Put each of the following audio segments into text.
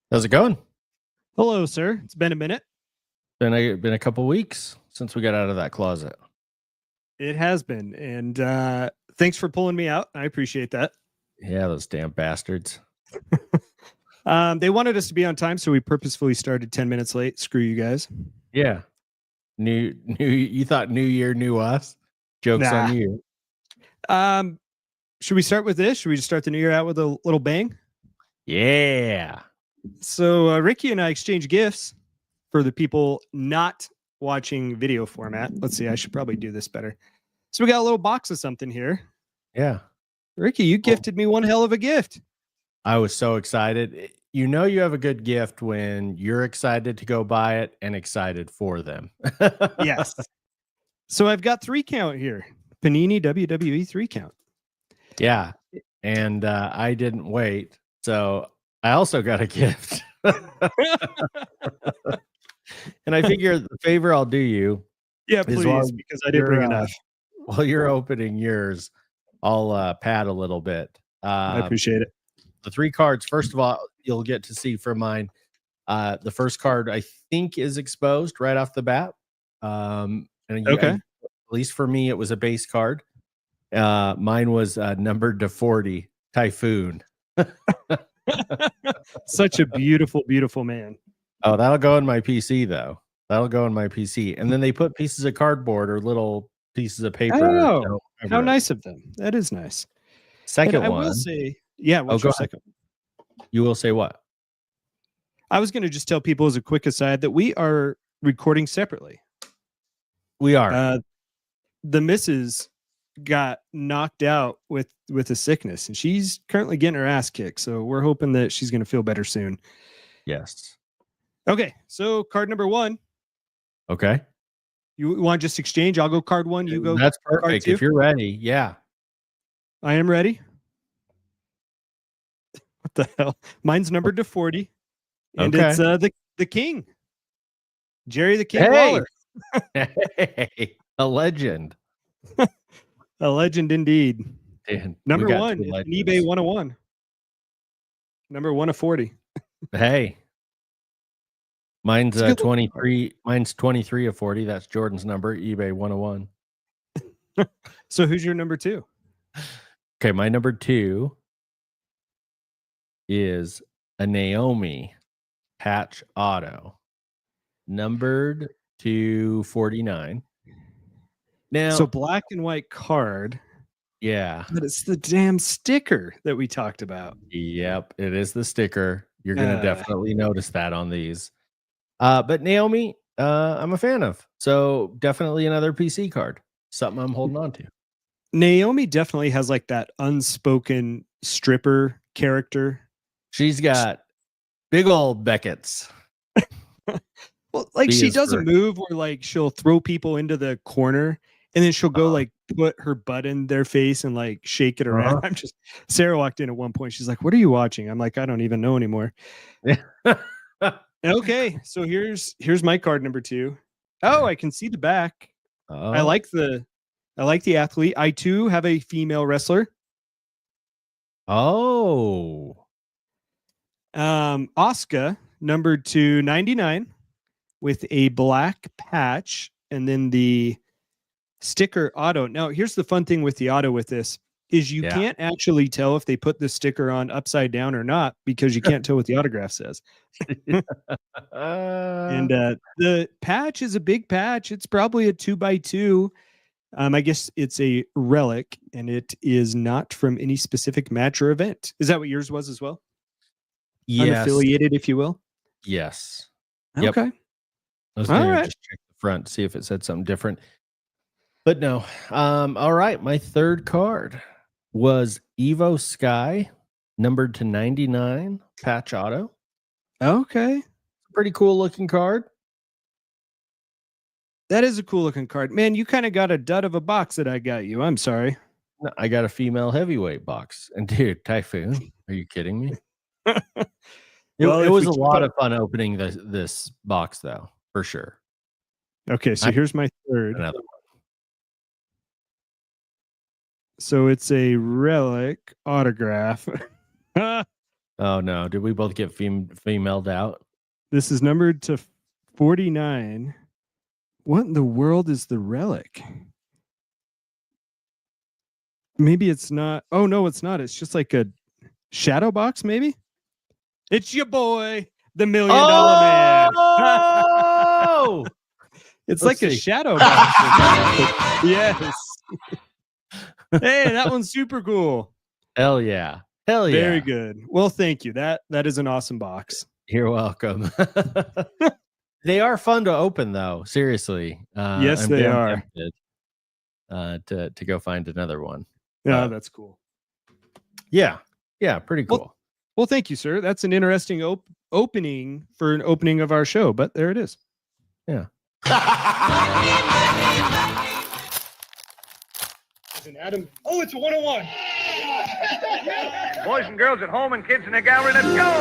How's it going? Hello, sir. It's been a minute. Been a couple weeks since we got out of that closet. It has been. And thanks for pulling me out. I appreciate that. Yeah, those damn bastards. They wanted us to be on time, so we purposefully started 10 minutes late. Screw you guys. Yeah. New you thought new year, new us? Joke's on Nah. you. Should we start with this? Should we just start the new year out with a little bang? Yeah. So Ricky and I exchanged gifts for the people not watching video format. Let's see. I should probably do this better. So we got a little box of something here. Yeah. Ricky, you gifted me one hell of a gift. I was so excited. You know you have a good gift when you're excited to go buy it and excited for them. Yes. So I've got 3-count here. Panini WWE 3-count. Yeah. And I didn't wait. So I also got a gift. And I figure the favor I'll do you. Yeah, please, because I didn't bring enough. While you're opening yours, I'll pad a little bit. I appreciate it. The 3 cards, first of all, you'll get to see from mine. The first card, I think, is exposed right off the bat. Okay. At least for me, it was a base card. Mine was numbered to 40, Typhoon. Such a beautiful, beautiful man. Oh, that'll go in my PC, though. That'll go in my PC. And then they put pieces of cardboard or little pieces of paper. Oh, how nice of them. That is nice. Second I one. will say, yeah, what's your second one? You will say what? I was going to just tell people as a quick aside that we are recording separately. We are. The missus got knocked out with a sickness, and she's currently getting her ass kicked. So we're hoping that she's going to feel better soon. Yes. Okay, so card number 1. Okay. You want to just exchange? I'll go card 1. You go. That's perfect. If you're ready, yeah. I am ready. What the hell? Mine's numbered to 40, and it's the King, Jerry the King Waller. Hey, a legend. A legend indeed. And number 1 in eBay 101. Number 1 of 40. Hey. Mine's 23. Mine's 23 of 40. That's Jordan's number, eBay 101. So who's your number 2? Okay, my number 2 is a Naomi patch auto, numbered to 49. Now, so black and white card. Yeah. But it's the damn sticker that we talked about. Yep, it is the sticker. You're going to definitely notice that on these. But Naomi, I'm a fan of. So definitely another PC card. Something I'm holding on to. Naomi definitely has like that unspoken stripper character. She's got big old Beckett's. Well, like she doesn't move, or like she'll throw people into the corner and then she'll go like put her butt in their face and like shake it around. Sarah walked in at one point. She's like, "What are you watching?" I'm like, "I don't even know anymore." Okay, so here's my card number 2. Oh, I can see the back. I like the athlete. I too have a female wrestler. Oh. Asuka, numbered to 99, with a black patch, and then the sticker auto. Now, here's the fun thing with the auto with this is you can't actually tell if they put the sticker on upside down or not, because you can't tell what the autograph says. And the patch is a big patch. It's probably a 2x2. I guess it's a relic, and it is not from any specific match or event. Is that what yours was as well? Yes. Unaffiliated, if you will. Yes. Okay. Yep. I was going to just check the front, see if it said something different. But no. All right. My third card was Evo Sky, numbered to 99, patch auto. Okay. Pretty cool looking card. That is a cool looking card. Man, you kind of got a dud of a box that I got you. I'm sorry. No, I got a female heavyweight box. And dude, Typhoon, are you kidding me? It was a lot of fun opening this box, though, for sure. Okay, so here's my third. Another one. So it's a relic autograph. Oh no! Did we both get femaled out? This is numbered to 49. What in the world is the relic? Maybe it's not. Oh no, it's not. It's just like a shadow box. Maybe it's your boy, the $1 Million Man. Oh! It's like a shadow box. Yes. Hey, that one's super cool. Hell yeah. Hell yeah. Very good. Well, thank you. That is an awesome box. You're welcome. They are fun to open, though. Seriously. Yes, I'm they damn are. tempted, to go find another one. Yeah, that's cool. Yeah. Yeah, pretty cool. Well, thank you, sir. That's an interesting opening for an opening of our show, but there it is. Yeah. Adam. Oh, it's a 101. Boys and girls at home and kids in the gallery, let's go!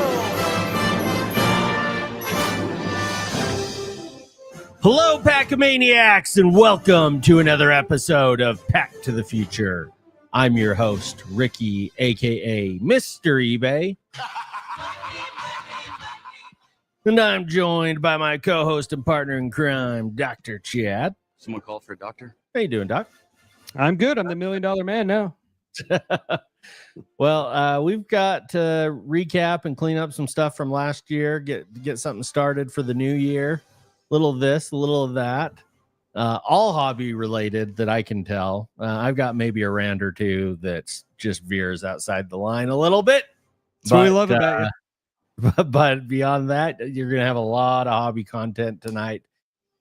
Hello, Pack-A-Maniacs, and welcome to another episode of Pack to the Future. I'm your host, Ricky, a.k.a. Mr. eBay. And I'm joined by my co-host and partner in crime, Dr. Chad. Someone called for a doctor? How you doing, Doc? I'm good. I'm the $1 Million Man now. Well, we've got to recap and clean up some stuff from last year, get something started for the new year. Little of this, a little of that. All hobby related that I can tell. I've got maybe a rant or two that's just veers outside the line a little bit. That's what we love about you. But beyond that, you're going to have a lot of hobby content tonight.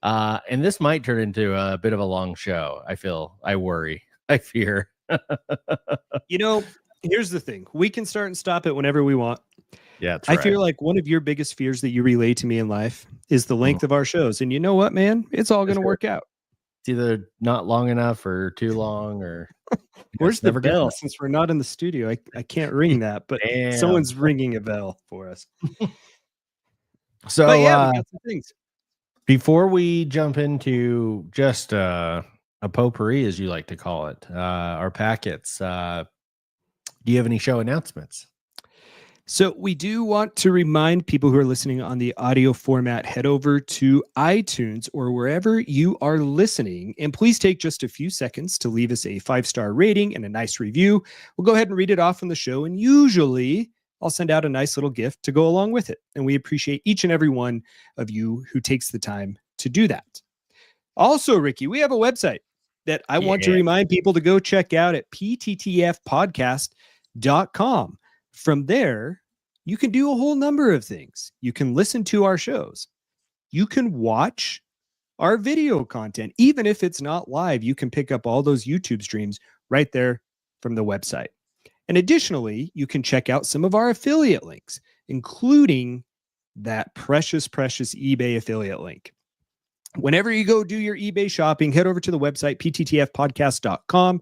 And this might turn into a bit of a long show. I fear. Here's the thing. We can start and stop it whenever we want. Yeah, that's I right. feel like one of your biggest fears that you relay to me in life is the length of our shows. And you know what, man? It's all going to work out. It's either not long enough or too long, or where's the bell? Since we're not in the studio, I can't ring that, but someone's ringing a bell for us. So we got some things. Before we jump into just a potpourri, as you like to call it, our packets, do you have any show announcements? So we do want to remind people who are listening on the audio format, head over to iTunes or wherever you are listening, and please take just a few seconds to leave us a 5-star rating and a nice review. We'll go ahead and read it off on the show, and usually I'll send out a nice little gift to go along with it. And we appreciate each and every one of you who takes the time to do that. Also, Ricky, we have a website that I want to remind people to go check out at pttfpodcast.com. From there, you can do a whole number of things. You can listen to our shows. You can watch our video content. Even if it's not live, you can pick up all those YouTube streams right there from the website. And additionally, you can check out some of our affiliate links, including that precious eBay affiliate link. Whenever you go do your eBay shopping, head over to the website, pttfpodcast.com.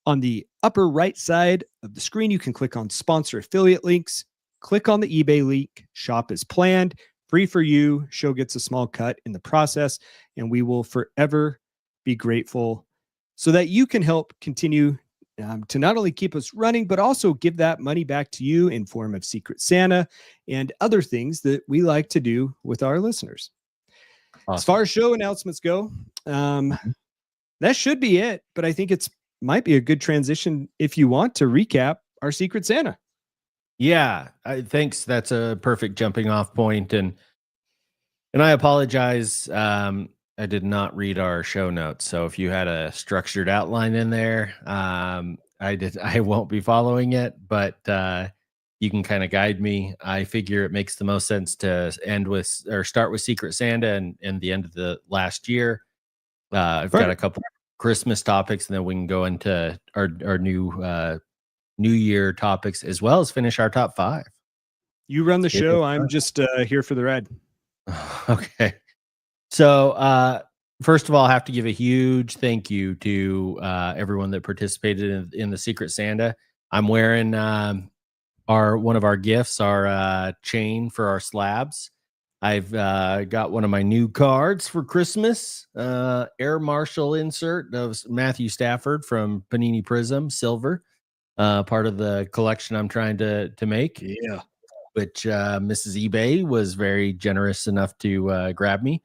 On the upper right side of the screen, you can click on sponsor affiliate links, click on the eBay link, shop as planned, free for you. Show gets a small cut in the process, and we will forever be grateful so that you can help continue to not only keep us running, but also give that money back to you in form of Secret Santa and other things that we like to do with our listeners. Awesome. As far as show announcements go, that should be it, but I think might be a good transition if you want to recap our Secret Santa. Yeah, thanks. That's a perfect jumping off point. And I apologize. I did not read our show notes. So if you had a structured outline in there, I won't be following it, but you can kind of guide me. I figure it makes the most sense to start with Secret Santa and the end of the last year. I've got a couple Christmas topics, and then we can go into our new year topics, as well as finish our top 5. You run the show. I'm just here for the ride. Okay. So first of all, I have to give a huge thank you to everyone that participated in the Secret Santa. I'm wearing one of our gifts, our chain for our slabs. I've got one of my new cards for Christmas, Air Marshal insert of Matthew Stafford from Panini Prism, silver, part of the collection I'm trying to make. Yeah. which Mrs. eBay was very generous enough to grab me.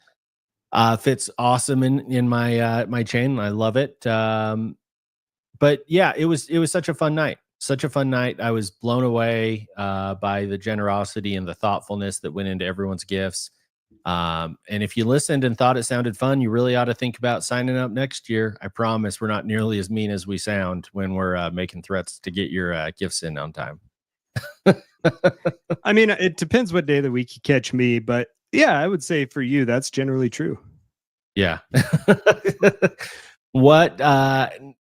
Fits awesome in my my chain. I love it. But yeah, it was such a fun night. Such a fun night. I was blown away by the generosity and the thoughtfulness that went into everyone's gifts. And if you listened and thought it sounded fun, you really ought to think about signing up next year. I promise we're not nearly as mean as we sound when we're making threats to get your gifts in on time. I mean, it depends what day of the week you catch me, but yeah, I would say for you, that's generally true. Yeah. What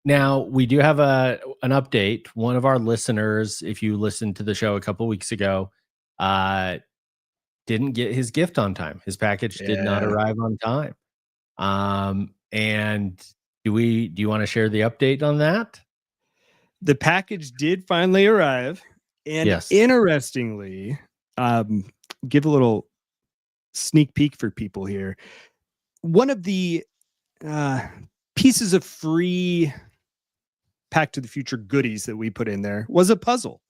now we do have an update. One of our listeners, if you listened to the show a couple weeks ago, didn't get his gift on time. His package did not arrive on time. And do you want to share the update on that? The package did finally arrive. And yes. Interestingly, give a little sneak peek for people here. One of the pieces of free Back to the Future goodies that we put in there was a puzzle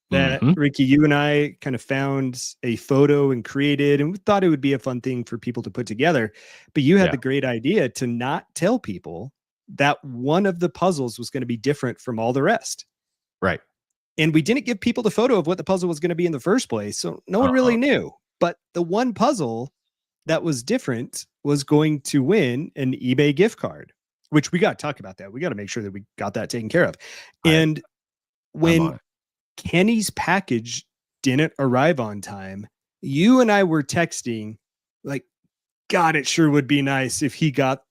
that Ricky, you and I kind of found a photo and created, and we thought it would be a fun thing for people to put together. But you had the great idea to not tell people that one of the puzzles was going to be different from all the rest. Right. And we didn't give people the photo of what the puzzle was going to be in the first place. So no one really knew. But the one puzzle that was different was going to win an eBay gift card, which we got to talk about that. We got to make sure that we got that taken care of. And when Kenny's package didn't arrive on time, you and I were texting like, God, it sure would be nice if he got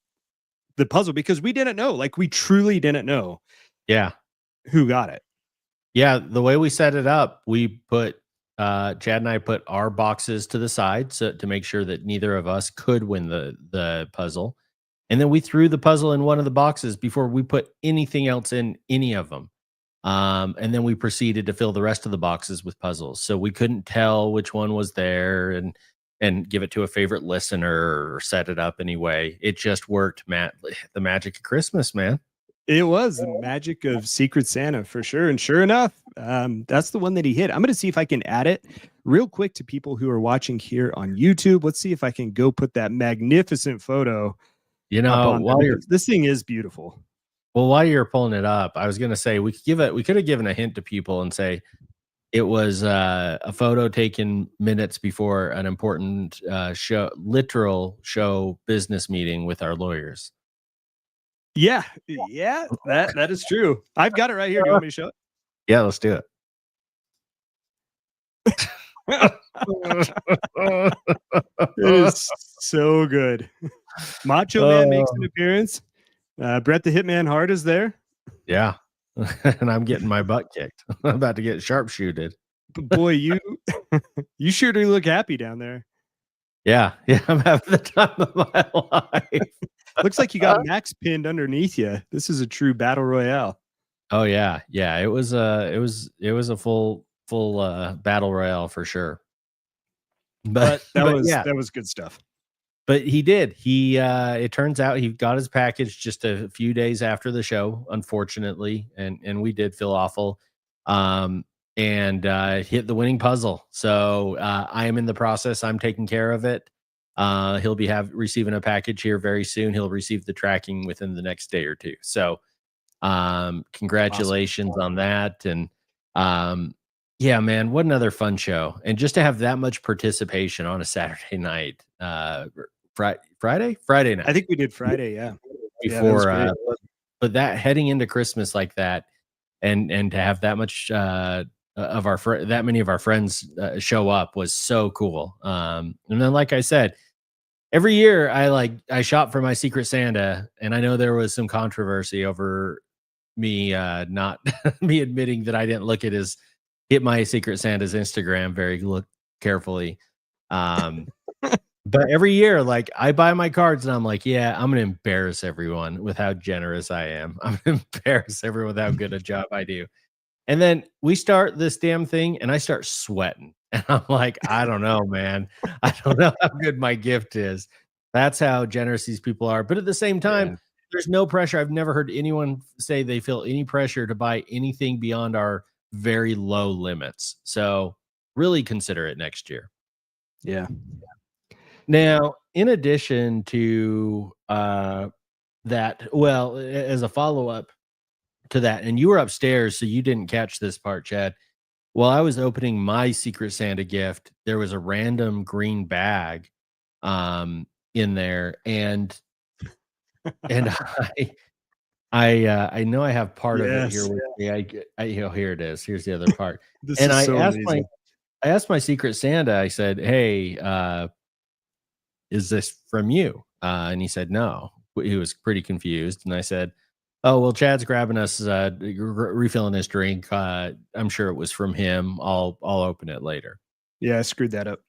the puzzle, because we didn't know. Like, we truly didn't know. Yeah. Who got it. Yeah, the way we set it up, we put Chad and I put our boxes to the side so to make sure that neither of us could win the puzzle. And then we threw the puzzle in one of the boxes before we put anything else in any of them. And then we proceeded to fill the rest of the boxes with puzzles. So we couldn't tell which one was there and give it to a favorite listener or set it up anyway. It just worked, Matt. The magic of Christmas, man. It was the magic of Secret Santa for sure. And sure enough, that's the one that he hit. I'm going to see if I can add it real quick to people who are watching here on YouTube. Let's see if I can go put that magnificent photo. You know, this thing is beautiful. Well, while you're pulling it up, I was going to say we could have given a hint to people and say it was a photo taken minutes before an important literal show business meeting with our lawyers. Yeah, that is true. I've got it right here. Do you want me to show it? Yeah, let's do it. It is so good. Macho Man makes an appearance. Brett the Hitman Hart is there. Yeah. And I'm getting my butt kicked. I'm about to get sharpshooted. Boy, you sure do look happy down there. Yeah, I'm having the time of my life. Looks like you got Max pinned underneath you. This is a true battle royale. Oh yeah. It was a full battle royale for sure. But that was good stuff. But he did. It turns out he got his package just a few days after the show, unfortunately, and we did feel awful. And hit the winning puzzle. So I am in the process. I'm taking care of it. He'll be receiving a package here very soon. He'll receive the tracking within the next day or two. So congratulations on that. And yeah, man, what another fun show. And just to have that much participation on a Saturday night, Friday night. I think we did Friday. Yeah. Before, but that heading into Christmas like that, and to have that much of that many of our friends show up was so cool. And then, like I said, every year I shop for my Secret Santa, and I know there was some controversy over me not me admitting that I didn't hit my Secret Santa's Instagram very carefully. But every year, like, I buy my cards and I'm like, yeah, I'm gonna embarrass everyone with how generous I am. I'm gonna embarrass everyone with how good a job I do. And then we start this damn thing and I start sweating. And I'm like, I don't know, man. I don't know how good my gift is. That's how generous these people are. But at the same time, there's no pressure. I've never heard anyone say they feel any pressure to buy anything beyond our very low limits. So really consider it next year. Yeah. Now, in addition to that, well, as a follow-up to that, and you were upstairs, so you didn't catch this part, Chad. While I was opening my Secret Santa gift, there was a random green bag in there, and I know I have part of it here Yes. with me. Here it is. Here's the other part. This And is I so asked amazing. I asked my Secret Santa, I said, "Hey, is this from you?" And he said, "No." He was pretty confused. And I said, "Oh, well, Chad's grabbing us, refilling his drink. I'm sure it was from him. I'll open it later." Yeah, I screwed that up.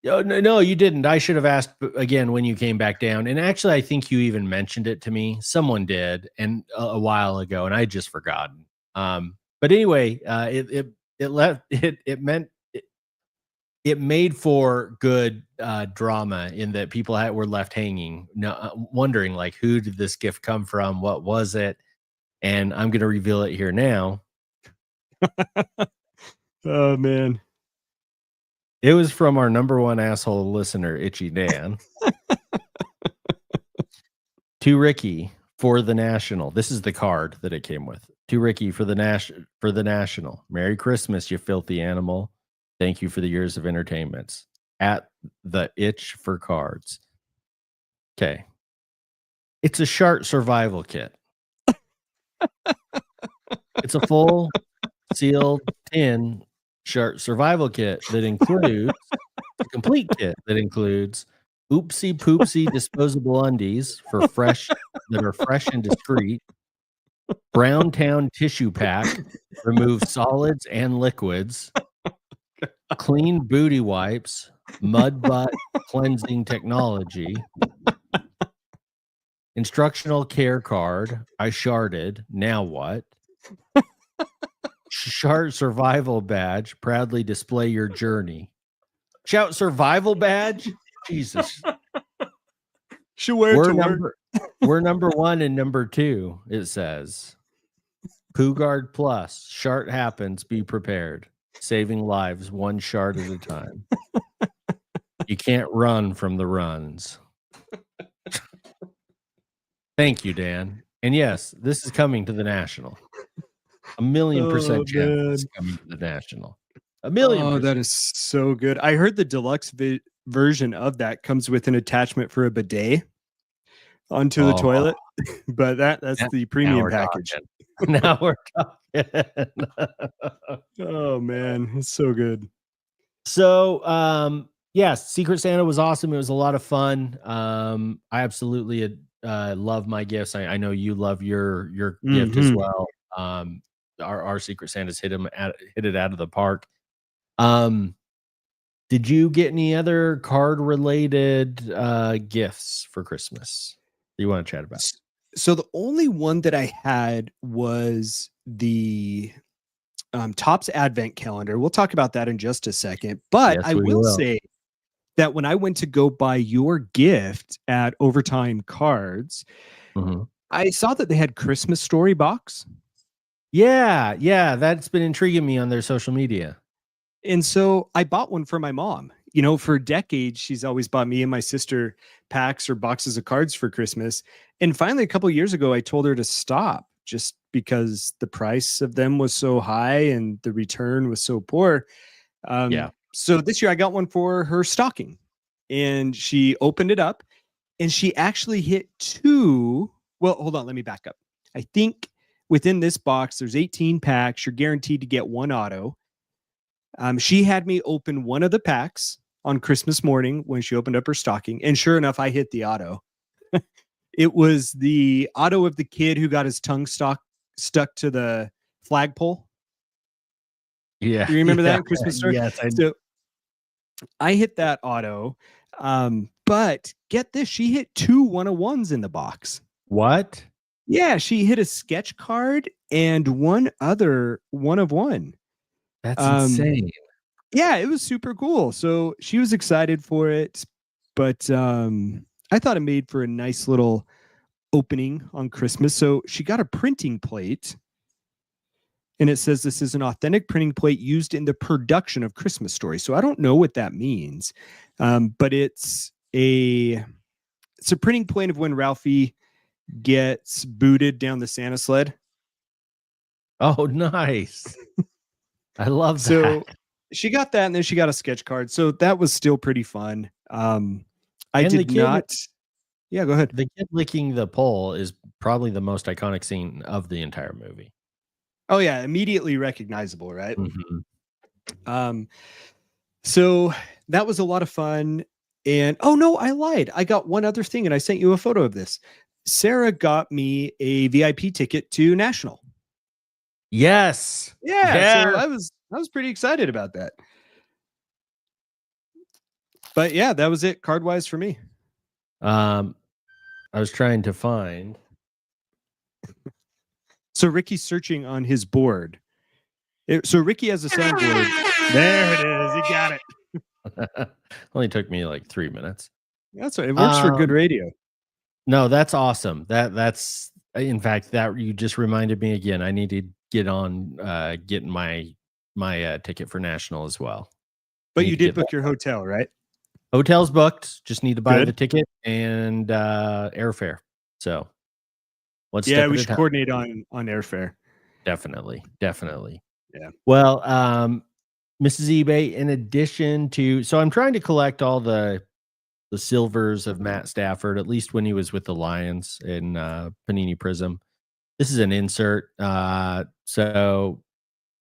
Oh, no, you didn't. I should have asked again when you came back down. And actually, I think you even mentioned it to me. Someone did, and a while ago, and I just forgotten. But anyway, it made for good drama in that people were left hanging, wondering like, who did this gift come from? What was it? And I'm going to reveal it here now. Oh man. It was from our number one asshole listener, Itchy Dan. To Ricky for the National. This is the card that it came with. To Ricky for the National. Merry Christmas, you filthy animal. Thank you for the years of entertainments. At the Itch for Cards. Okay. It's a shark survival kit. It's a full sealed tin shark survival kit that includes a complete kit that includes oopsie poopsie disposable undies for that are fresh and discreet, Brown Town tissue pack, remove solids and liquids, clean booty wipes, mud butt cleansing technology, instructional care card. I sharded. Now what? Shark survival badge. Proudly display your journey. Shout survival badge. Jesus. Should wear it to work. We're number 1 and number 2. It says Poo Guard Plus. Shart happens. Be prepared. Saving lives one shard at a time. You can't run from the runs. Thank you, Dan. And yes, this is coming to the National. 1,000,000% chance it's coming to the National. 1,000,000%. Oh, that is so good. I heard the deluxe version of that comes with an attachment for a bidet onto the toilet, but that's the premium package. Now we're talking. Oh man, it's so good. So, yes, Secret Santa was awesome. It was a lot of fun. I absolutely love my gifts. I know you love your gift as well. Our Secret Santas hit it out of the park. Did you get any other card related gifts for Christmas that you want to chat about? So the only one that I had was the Topps Advent Calendar. We'll talk about that in just a second. But Yes, I will say that when I went to go buy your gift at Overtime Cards, I saw that they had Christmas Story box. Yeah, that's been intriguing me on their social media. And so I bought one for my mom. You know, for decades, she's always bought me and my sister packs or boxes of cards for Christmas. And finally, a couple of years ago, I told her to stop just because the price of them was so high and the return was so poor. So this year I got one for her stocking, and she opened it up and she actually hit 2. Well, hold on. Let me back up. I think within this box, there's 18 packs. You're guaranteed to get one auto. She had me open one of the packs on Christmas morning when she opened up her stocking. And sure enough, I hit the auto. It was the auto of the kid who got his tongue stuck to the flagpole. Yeah. Do you remember that Christmas story? Yes. So I hit that auto. But get this, she hit 2 1-of-1s in the box. What? Yeah, she hit a sketch card and one other 1-of-1. That's insane. Yeah, it was super cool. So she was excited for it, but I thought it made for a nice little opening on Christmas. So she got a printing plate, And it says this is an authentic printing plate used in the production of Christmas Story. So I don't know what that means, but it's a printing plate of when Ralphie gets booted down the Santa sled. Oh, nice. I love So that. she got that, and then she got a sketch card. So that was still pretty fun. I And did not. Yeah, go ahead. The kid licking the pole is probably the most iconic scene of the entire movie. Oh yeah, immediately recognizable, right? Mm-hmm. So that was a lot of fun. And oh no, I lied. I got one other thing, and I sent you a photo of this. Sarah got me a VIP ticket to National. Yes. Yeah, so I was pretty excited about that. But yeah, that was it card wise for me. I was trying to find. So Ricky's searching on his board. So Ricky has a soundboard. There it is. You got it. Only took me like 3 minutes. That's right. It works for good radio. No, that's awesome. That's in fact that you just reminded me again. I need to get on getting my ticket for National as well. But you did book your hotel, right? Hotel's booked. Just need to buy the ticket and airfare. So we should coordinate on airfare. Definitely. Yeah. Well, Mrs. eBay, in addition to, so I'm trying to collect all the silvers of Matt Stafford, at least when he was with the Lions in Panini Prism. This is an insert, so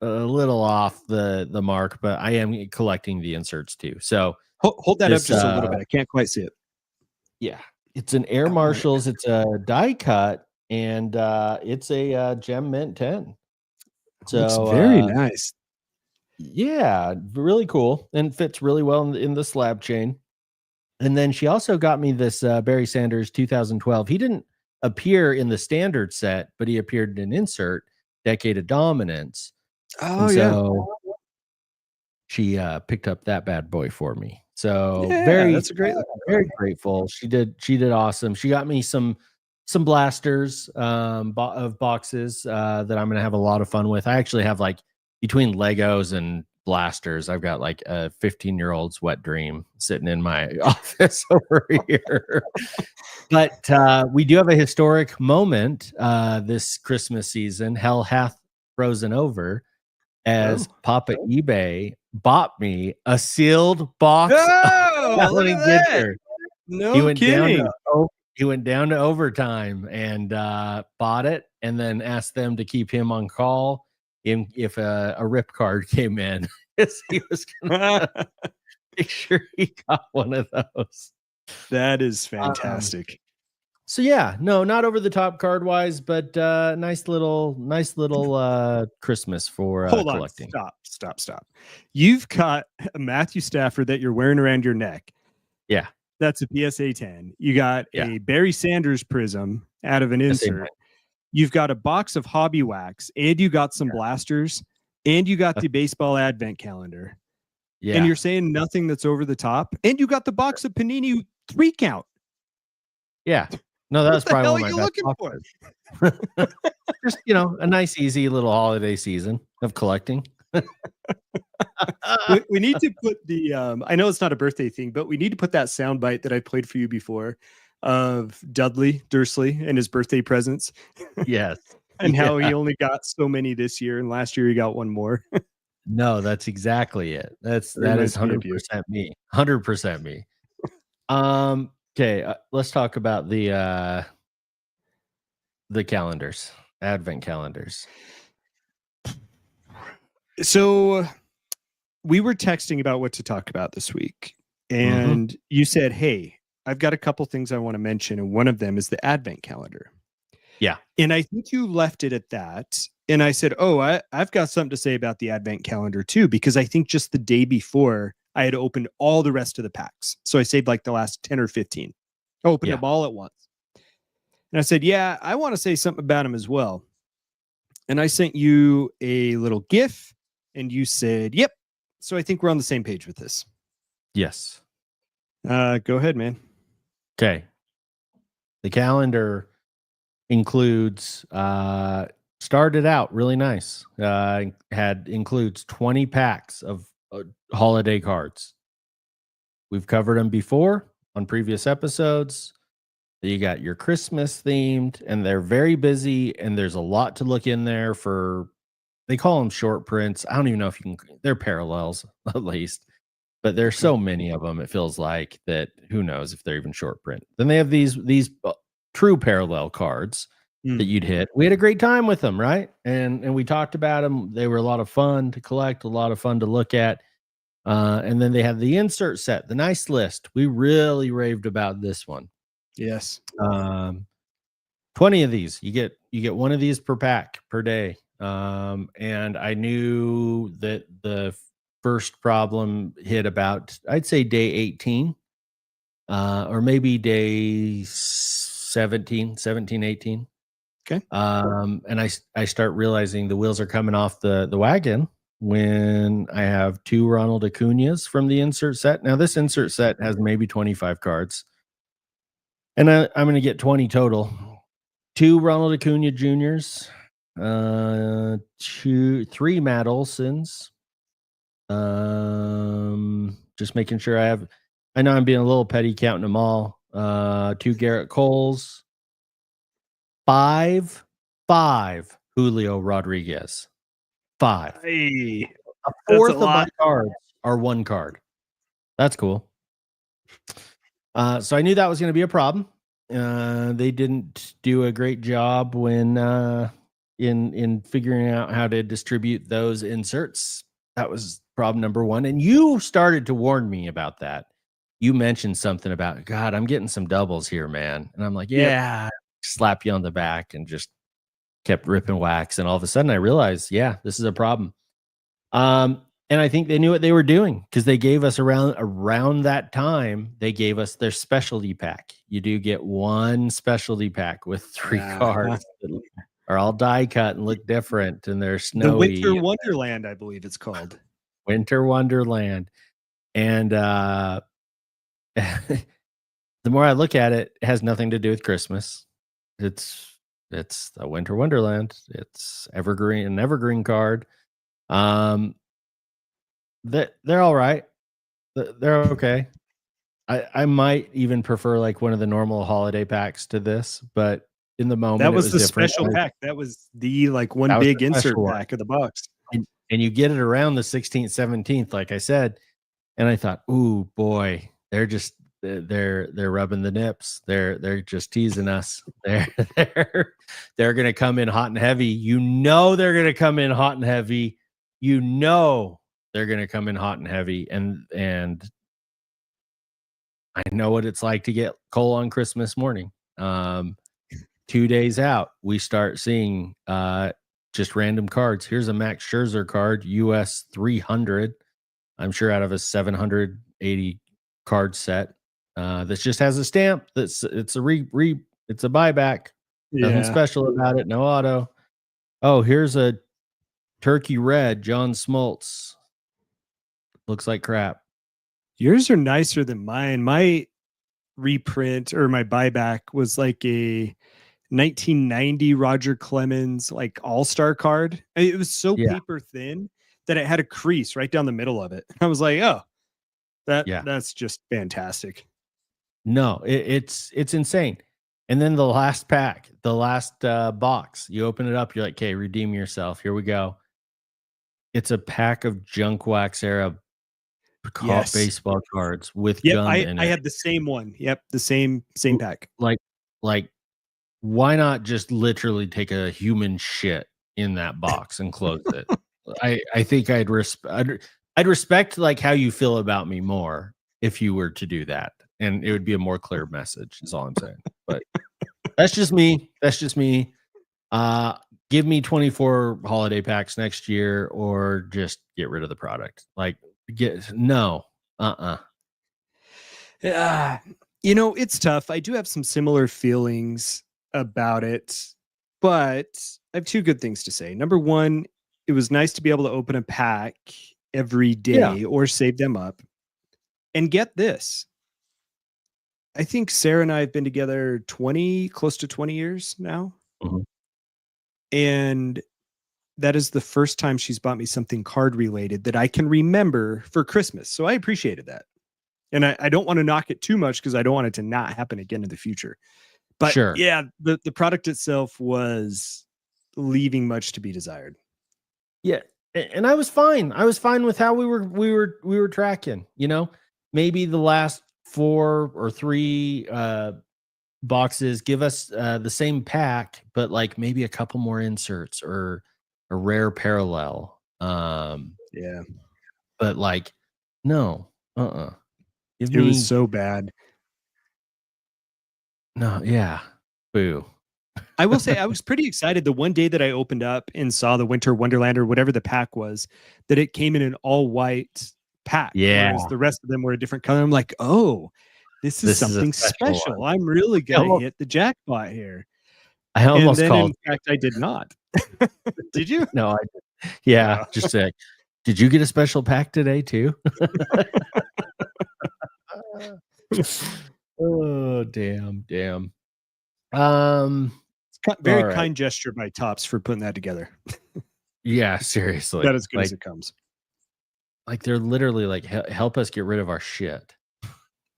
a little off the mark, but I am collecting the inserts too. So hold that up just a little bit. I can't quite see it. Yeah, it's an Air Marshals. It's a die cut, and it's a Gem Mint 10. So it's very nice. Yeah, really cool, and fits really well in the slab chain. And then she also got me this Barry Sanders 2012. He didn't appear in the standard set, but he appeared in insert Decade of Dominance. Oh, yeah. So she picked up that bad boy for me. So that's a great, very grateful. She did awesome. She got me some blasters of boxes that I'm gonna have a lot of fun with. I actually have, like, between Legos and blasters, I've got like a 15-year-old's wet dream sitting in my office over here. But we do have a historic moment this Christmas season. Hell hath frozen over as Papa eBay bought me a sealed box. Oh, look at that. No kidding. He went down to overtime and bought it, and then asked them to keep him on call if a rip card came in. He was gonna make sure he got one of those. That is fantastic. So yeah, no, not over the top card wise, but nice little Christmas for collecting. Stop. You've got a Matthew Stafford that you're wearing around your neck. Yeah. That's a PSA 10. You got a Barry Sanders prism out of an insert. You've got a box of hobby wax, and you got some blasters, and you got the baseball advent calendar. Yeah. And you're saying nothing that's over the top, and you got the box of Panini 3 count. Yeah. No, that's probably what are you looking for? Just, a nice, easy little holiday season of collecting. we need to put the I know it's not a birthday thing, but we need to put that sound bite that I played for you before of Dudley Dursley and his birthday presents. Yes. And how he only got so many this year, and last year he got one more. No, that's exactly it. That is 100% me. 100% me. Okay, let's talk about the calendars, advent calendars. So we were texting about what to talk about this week, and you said, "Hey, I've got a couple things I want to mention, and one of them is the advent calendar." Yeah. And I think you left it at that. And I said, "Oh, I've got something to say about the advent calendar too, because I think just the day before I had opened all the rest of the packs. So I saved like the last 10 or 15. I opened them all at once." And I said, "Yeah, I want to say something about them as well." And I sent you a little GIF, and you said, "Yep." So I think we're on the same page with this. Yes. Go ahead, man. Okay. The calendar includes started out really nice. Includes 20 packs of holiday cards. We've covered them before on previous episodes. You got your Christmas themed, and they're very busy, and there's a lot to look in there for. They call them short prints. I don't even know if you can. They're parallels at least, but there's so many of them. It feels like that. Who knows if they're even short print? Then they have these true parallel cards that you'd hit. We had a great time with them, right? And we talked about them. They were a lot of fun to collect, a lot of fun to look at. And then they have the insert set, the nice list. We really raved about this one. Yes. 20 of these. You get one of these per pack per day. And I knew that the first problem hit about, I'd say day 18, or maybe day 17, 18. Okay. And I start realizing the wheels are coming off the wagon when I have 2 Ronald Acuñas from the insert set. Now this insert set has maybe 25 cards, and I'm going to get 20 total. 2 Ronald Acuña Juniors, 3 Matt Olsons. Just making sure I know I'm being a little petty counting them all. 2 Garrett Coles, 5 Julio Rodriguez. 5. Hey, a fourth of my cards are 1 card. That's cool. So I knew that was going to be a problem. They didn't do a great job when in figuring out how to distribute those inserts. That was problem number 1. And you started to warn me about that. You mentioned something about, God, I'm getting some doubles here, man. And I'm like, yeah, slap you on the back and just kept ripping wax. And all of a sudden I realized, yeah, this is a problem. And I think they knew what they were doing because they gave us around that time, they gave us their specialty pack. You do get 1 specialty pack with 3 cards that are all die cut and look different, and they're snowy. The Winter Wonderland, I believe it's called. Winter Wonderland. And the more I look at it, it has nothing to do with Christmas. It's a Winter Wonderland. It's an evergreen card. They're all right. They're okay. I might even prefer like one of the normal holiday packs to this, but in the moment that was the different. special pack. That was the one big insert pack of the box. And you get it around the 16th, 17th, like I said. And I thought, ooh boy, they're rubbing the nips. They're just teasing us. They're gonna come in hot and heavy. You know they're gonna come in hot and heavy. You know they're gonna come in hot and heavy. And I know what it's like to get coal on Christmas morning. 2 days out, we start seeing just random cards. Here's a Max Scherzer card, US 300. I'm sure out of a 780 card set. That just has a stamp. It's a it's a buyback. Nothing special about it. No auto. Oh, here's a turkey red John Smoltz. Looks like crap. Yours are nicer than mine. My reprint or my buyback was like a 1990 Roger Clemens like all-star card. It was so paper thin that it had a crease right down the middle of it. I was like, oh, that's just fantastic. No, it's insane. And then the last pack, the last box, you open it up, you're like, okay, redeem yourself. Here we go. It's a pack of junk wax era baseball cards with gum in it. I had the same one. Yep, the same pack. Like, why not just literally take a human shit in that box and close it? I think I'd respect like how you feel about me more if you were to do that, and it would be a more clear message. Is all I'm saying. But that's just me. Give me 24 holiday packs next year, or just get rid of the product. Like, It's tough. I do have some similar feelings about it, but I have 2 good things to say. Number 1, it was nice to be able to open a pack every day or save them up. And get this. I think Sarah and I have been together close to 20 years now. Mm-hmm. And that is the first time she's bought me something card related that I can remember for Christmas. So I appreciated that. And I don't want to knock it too much because I don't want it to not happen again in the future. But Sure. yeah, the product itself was leaving much to be desired. Yeah. And I was fine. I was fine with how we were tracking, you know, maybe the last 4 or 3 boxes give us the same pack, but like maybe a couple more inserts or a rare parallel. Yeah. But like, no, It was so bad. No, yeah. Boo. I will say I was pretty excited the one day that I opened up and saw the Winter Wonderland or whatever the pack was, that it came in an all white pack. Yeah. Whereas the rest of them were a different color. I'm like, oh, this is something special. I'm really going to hit the jackpot here. I almost called. In fact, I did not. Did you? No, I did. Yeah. Just say, did you get a special pack today too? Oh, damn. Very kind gesture by Topps for putting that together. Yeah, seriously. That as good as it comes. Like they're literally like, help us get rid of our shit.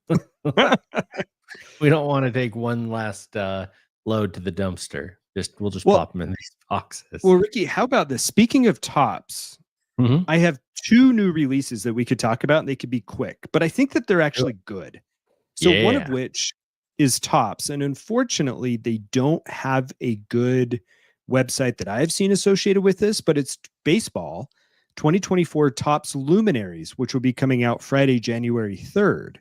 We don't want to take one last load to the dumpster. We'll just pop them in these boxes. Well, Ricky, how about this? Speaking of Topps, I have 2 new releases that we could talk about, and they could be quick, but I think that they're actually good. So one of which is Topps, and unfortunately, they don't have a good website that I've seen associated with this, but it's baseball 2024 Topps Luminaries, which will be coming out Friday, January 3rd.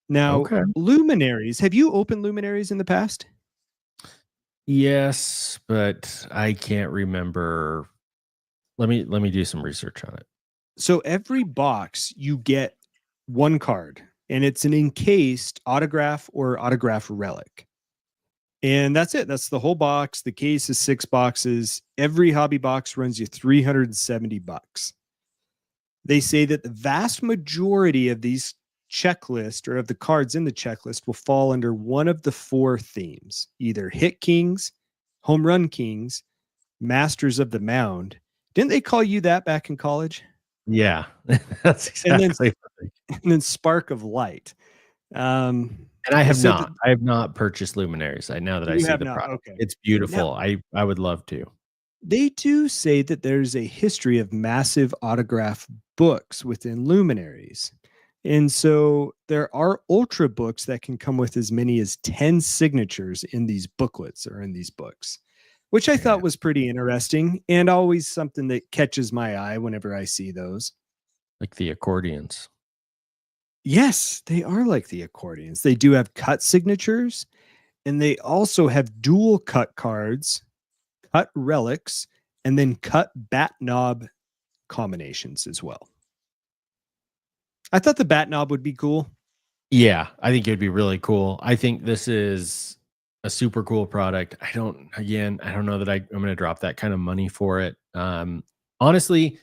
Now, Luminaries, have you opened Luminaries in the past? Yes, but I can't remember. Let me do some research on it. So every box you get 1 card, and it's an encased autograph or autograph relic. And that's it. That's the whole box. The case is 6 boxes. Every hobby box runs you $370. They say that the vast majority of these checklist or of the cards in the checklist will fall under one of the 4 themes, either hit kings, home run kings, masters of the mound. Didn't they call you that back in college? Yeah, that's exactly. And then spark of light. And I have not. I have not purchased Luminaries. Now that I see the product, it's beautiful. Now, I would love to. They do say that there's a history of massive autograph books within Luminaries. And so there are ultra books that can come with as many as 10 signatures in these booklets or in these books, which I thought was pretty interesting and always something that catches my eye whenever I see those. Like the accordions. Yes, they are like the accordions. They do have cut signatures, and they also have dual cut cards, cut relics, and then cut bat knob combinations as well. I thought the bat knob would be cool. Yeah, I think it'd be really cool. I think this is a super cool product. I don't know that I'm going to drop that kind of money for it. Honestly,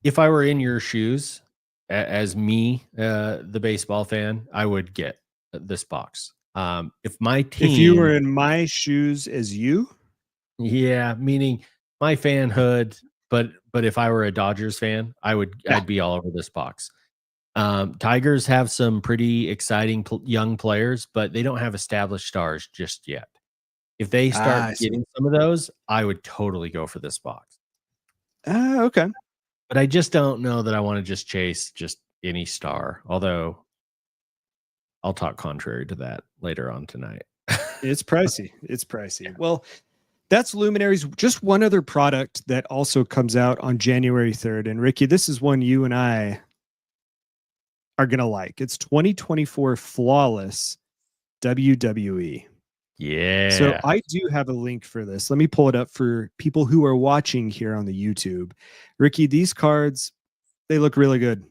if I were in your shoes as me, the baseball fan, I would get this box. If you were in my shoes as you, yeah, meaning my fanhood, but if I were a Dodgers fan, I'd be all over this box. Tigers have some pretty exciting young players, but they don't have established stars just yet. If they start getting some of those, I would totally go for this box. Okay. But I just don't know that I want to just chase just any star, although I'll talk contrary to that later on tonight. It's pricey. It's pricey. Yeah. Well, that's Luminaries. Just one other product that also comes out on January 3rd. And Ricky, this is one you and I are going to like. It's 2024 Flawless WWE. Yeah. So I do have a link for this. Let me pull it up for people who are watching here on the YouTube. Ricky, these cards, they look really good.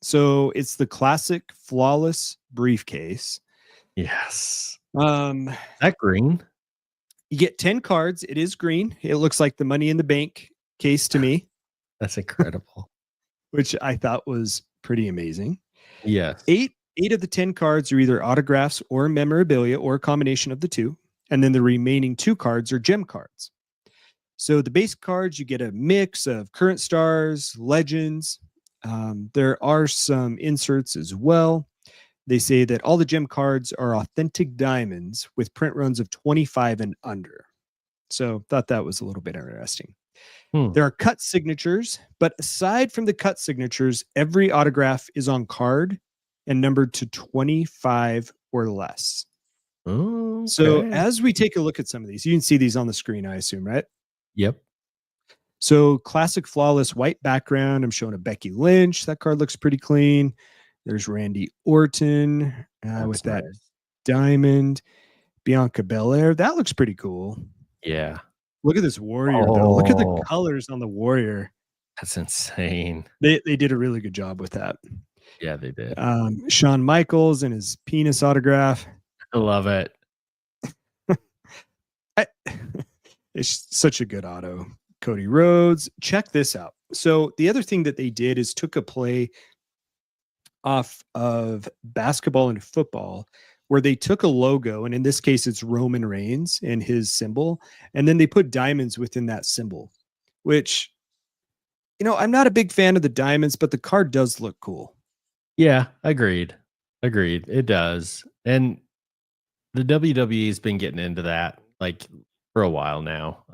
So it's the classic Flawless briefcase. Yes. Is that green? You get 10 cards. It is green. It looks like the Money in the Bank case to me. That's incredible. Which I thought was pretty amazing. Yes. 8 of the 10 cards are either autographs or memorabilia or a combination of the two. And then the remaining 2 cards are gem cards. So the base cards, you get a mix of current stars, legends. There are some inserts as well. They say that all the gem cards are authentic diamonds with print runs of 25 and under. So thought that was a little bit interesting. There are cut signatures, but aside from the cut signatures, every autograph is on card and numbered to 25 or less. Okay. So as we take a look at some of these, you can see these on the screen, I assume, right? Yep. So classic flawless white background. I'm showing a Becky Lynch. That card looks pretty clean. There's Randy Orton with that diamond. Bianca Belair. That looks pretty cool. Yeah. Look at this warrior, though. Look at the colors on the warrior. That's insane. They did a really good job with that. Yeah, they did. Shawn Michaels and his penis autograph. I love it. It's such a good auto. Cody Rhodes. Check this out. So the other thing that they did is took a play off of basketball and football where they took a logo, and in this case, it's Roman Reigns and his symbol, and then they put diamonds within that symbol, which, I'm not a big fan of the diamonds, but the card does look cool. Yeah, agreed. It does. And the WWE's been getting into that like for a while now.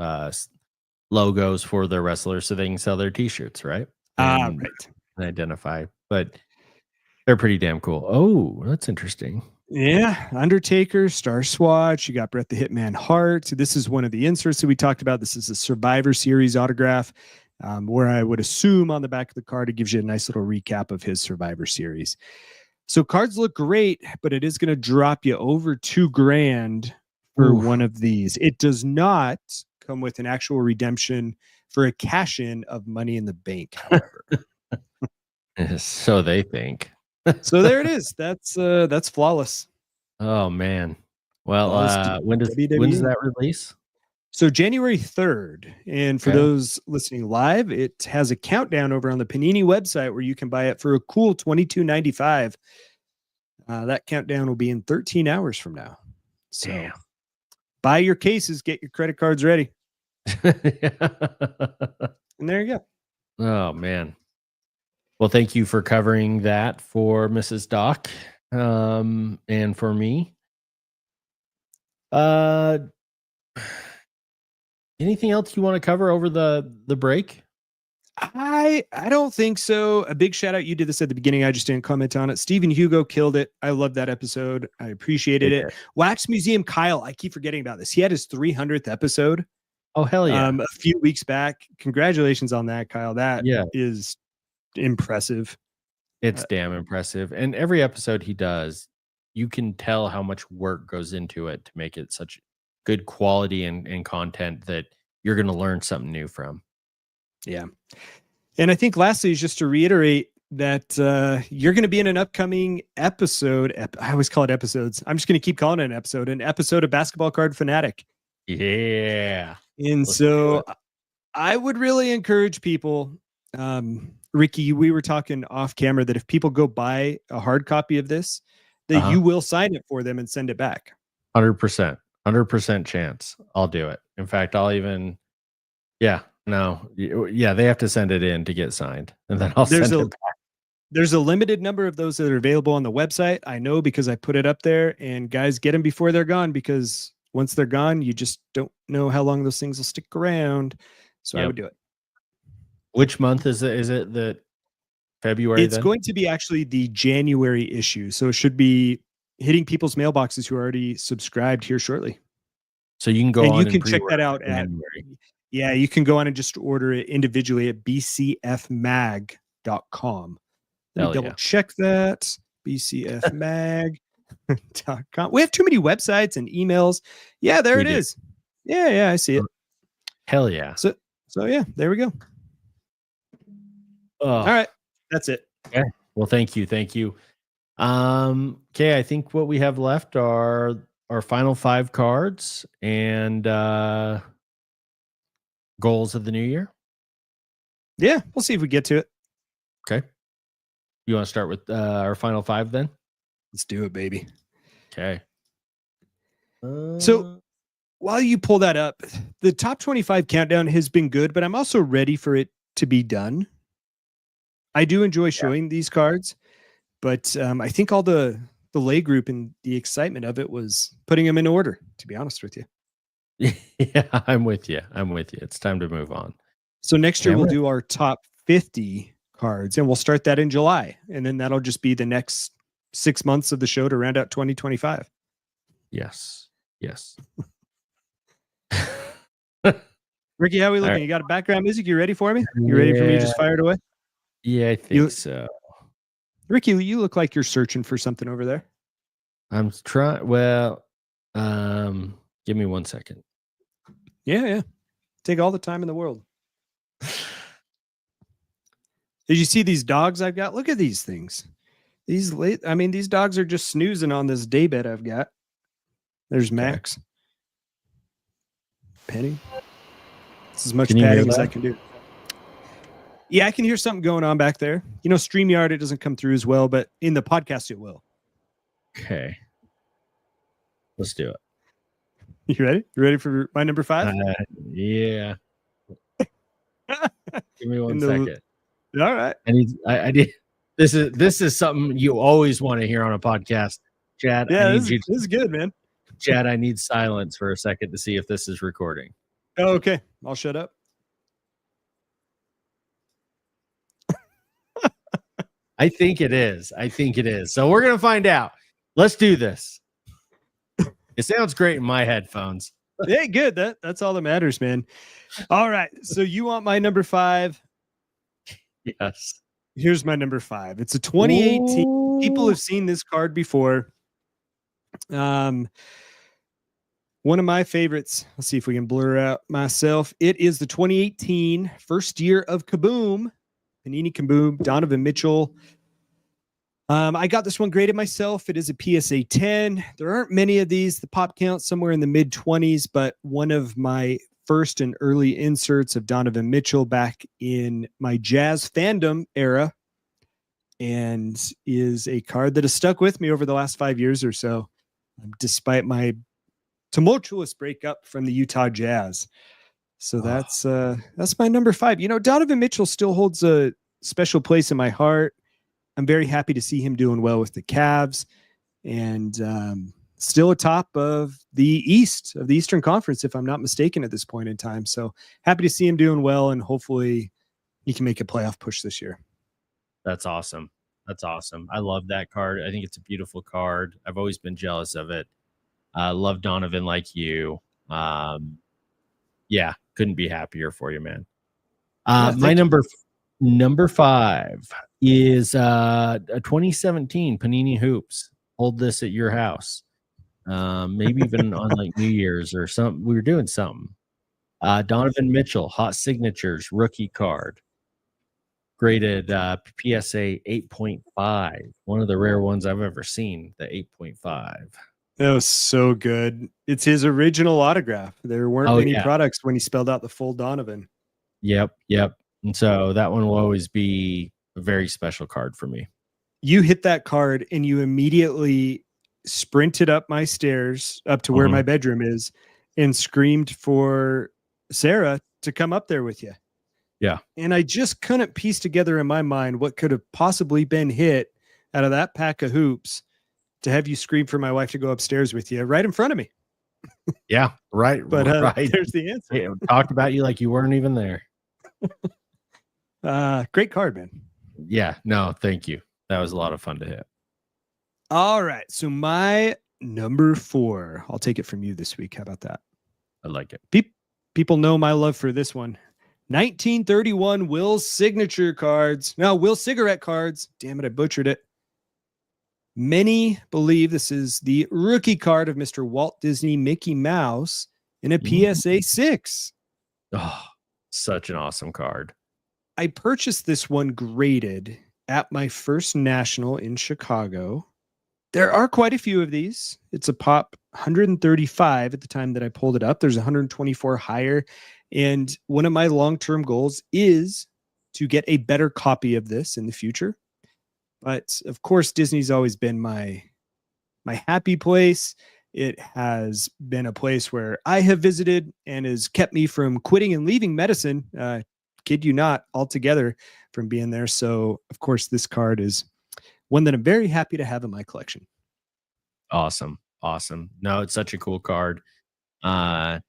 Logos for their wrestlers so they can sell their t-shirts, right? Right. And identify, but they're pretty damn cool. Oh, that's interesting. Yeah, Undertaker, Star Swatch. You got Bret the Hitman Hart. So this is one of the inserts that we talked about. This is a Survivor Series autograph, where I would assume on the back of the card it gives you a nice little recap of his Survivor Series. So cards look great, but it is going to drop you over $2,000 for one of these. It does not come with an actual redemption for a cash-in of Money in the Bank, however. So they think. So there it is. That's flawless. Oh man. Well, when does that release? So January 3rd. And for those listening live, it has a countdown over on the Panini website where you can buy it for a cool $22.95. That countdown will be in 13 hours from now. So buy your cases, get your credit cards ready. And there you go. Oh man. Well, thank you for covering that for Mrs. Doc, and for me. Anything else you want to cover over the break? I don't think so. A big shout out. You did this at the beginning. I just didn't comment on it. Steven Hugo killed it. I love that episode. I appreciated it. Wax Museum Kyle. I keep forgetting about this. He had his 300th episode. Oh, hell yeah. A few weeks back. Congratulations on that, Kyle. That is impressive. It's damn impressive. And every episode he does, you can tell how much work goes into it to make it such good quality and content that you're going to learn something new from. Yeah. And I think lastly is just to reiterate that you're going to be in an upcoming episode. I always call it episodes. I'm just going to keep calling it an episode of Basketball Card Fanatic. Yeah. And so I would really encourage people, Ricky, we were talking off camera that if people go buy a hard copy of this, that you will sign it for them and send it back. 100% chance. I'll do it. In fact, I'll even, they have to send it in to get signed, and then I'll send it back. There's a limited number of those that are available on the website. I know because I put it up there, and guys, get them before they're gone, because once they're gone, you just don't know how long those things will stick around. So I would do it. Which month is it? Is it the February? It's going to be actually the January issue. So it should be hitting people's mailboxes who are already subscribed here shortly. So you can go on and you can check that out at you can go on and just order it individually at bcfmag.com. Let me double check that. bcfmag.com. We have too many websites and emails. Yeah, there it is. Yeah, I see it. Hell yeah. So yeah, there we go. All right. That's it. Okay. Well, thank you. Okay, I think what we have left are our final 5 cards and goals of the new year. Yeah, we'll see if we get to it. Okay. You want to start with our final 5 then? Let's do it, baby. Okay. So while you pull that up, the top 25 countdown has been good, but I'm also ready for it to be done. I do enjoy showing these cards, but I think all the lay group and the excitement of it was putting them in order, to be honest with you. Yeah, I'm with you. It's time to move on. So next year we'll do our top 50 cards, and we'll start that in July, and then that'll just be the next 6 months of the show to round out 2025. Yes. Ricky, how are we looking? Right. You got a background music? You ready for me? You ready for me to just fire it away? Yeah, I think so. Ricky, you look like you're searching for something over there. I'm trying. Well, give me 1 second. Yeah. Take all the time in the world. Did you see these dogs I've got? Look at these things. These dogs are just snoozing on this daybed I've got. There's Max. Penny. It's as much padding as I can do. Yeah, I can hear something going on back there. You know, StreamYard, it doesn't come through as well, but in the podcast, it will. Okay. Let's do it. You ready? You ready for my number 5? Yeah. Give me 1 second. All right. I did. This is something you always want to hear on a podcast, Chad. Yeah, this is good, man. Chad, I need silence for a second to see if this is recording. Oh, okay. I'll shut up. I think it is. So we're gonna find out. Let's do this. It sounds great in my headphones. Hey, good. That's all that matters, man. All right. So you want my number 5? Yes. Here's my number 5. It's a 2018. Ooh. People have seen this card before. One of my favorites. Let's see if we can blur out myself. It is the 2018 first year of Kaboom. Panini Kaboom, Donovan Mitchell. I got this one graded myself. It is a PSA 10. There aren't many of these. The pop count somewhere in the mid 20s, but one of my first and early inserts of Donovan Mitchell back in my Jazz fandom era, and is a card that has stuck with me over the last 5 years or so, despite my tumultuous breakup from the Utah Jazz. So that's my number 5. You know, Donovan Mitchell still holds a special place in my heart. I'm very happy to see him doing well with the Cavs, and still atop of the East of the Eastern Conference, if I'm not mistaken, at this point in time. So happy to see him doing well, and hopefully he can make a playoff push this year. That's awesome. I love that card. I think it's a beautiful card. I've always been jealous of it. I love Donovan like you. Yeah, couldn't be happier for you, man. My number 5 is a 2017 Panini Hoops. Hold this at your house. Maybe even on like New Year's or something. We were doing something. Donovan Mitchell, Hot Signatures, rookie card. Graded PSA 8.5. One of the rare ones I've ever seen, the 8.5. That was so good. It's his original autograph. There weren't many products when he spelled out the full Donovan. Yep. And so that one will always be a very special card for me. You hit that card and you immediately sprinted up my stairs up to where my bedroom is and screamed for Sarah to come up there with you. Yeah. And I just couldn't piece together in my mind what could have possibly been hit out of that pack of hoops to have you scream for my wife to go upstairs with you right in front of me. Yeah, right. But right. There's the answer. Yeah, talked about you like you weren't even there. Great card, man. Yeah, no, thank you. That was a lot of fun to hit. All right. So my number 4, I'll take it from you this week. How about that? I like it. People know my love for this one. 1931 Will signature cards. No, Will cigarette cards. Damn it, I butchered it. Many believe this is the rookie card of Mr. Walt Disney Mickey Mouse in a PSA 6. Oh, such an awesome card. I purchased this one graded at my first national in Chicago. There are quite a few of these. It's a pop 135 at the time that I pulled it up. There's 124 higher. And one of my long-term goals is to get a better copy of this in the future. But of course, Disney's always been my happy place. it has been a place where I have visited and has kept me from quitting and leaving medicine. Kid you not, altogether from being there. So, of course, this card is one that I'm very happy to have in my collection. Awesome. No, it's such a cool card. I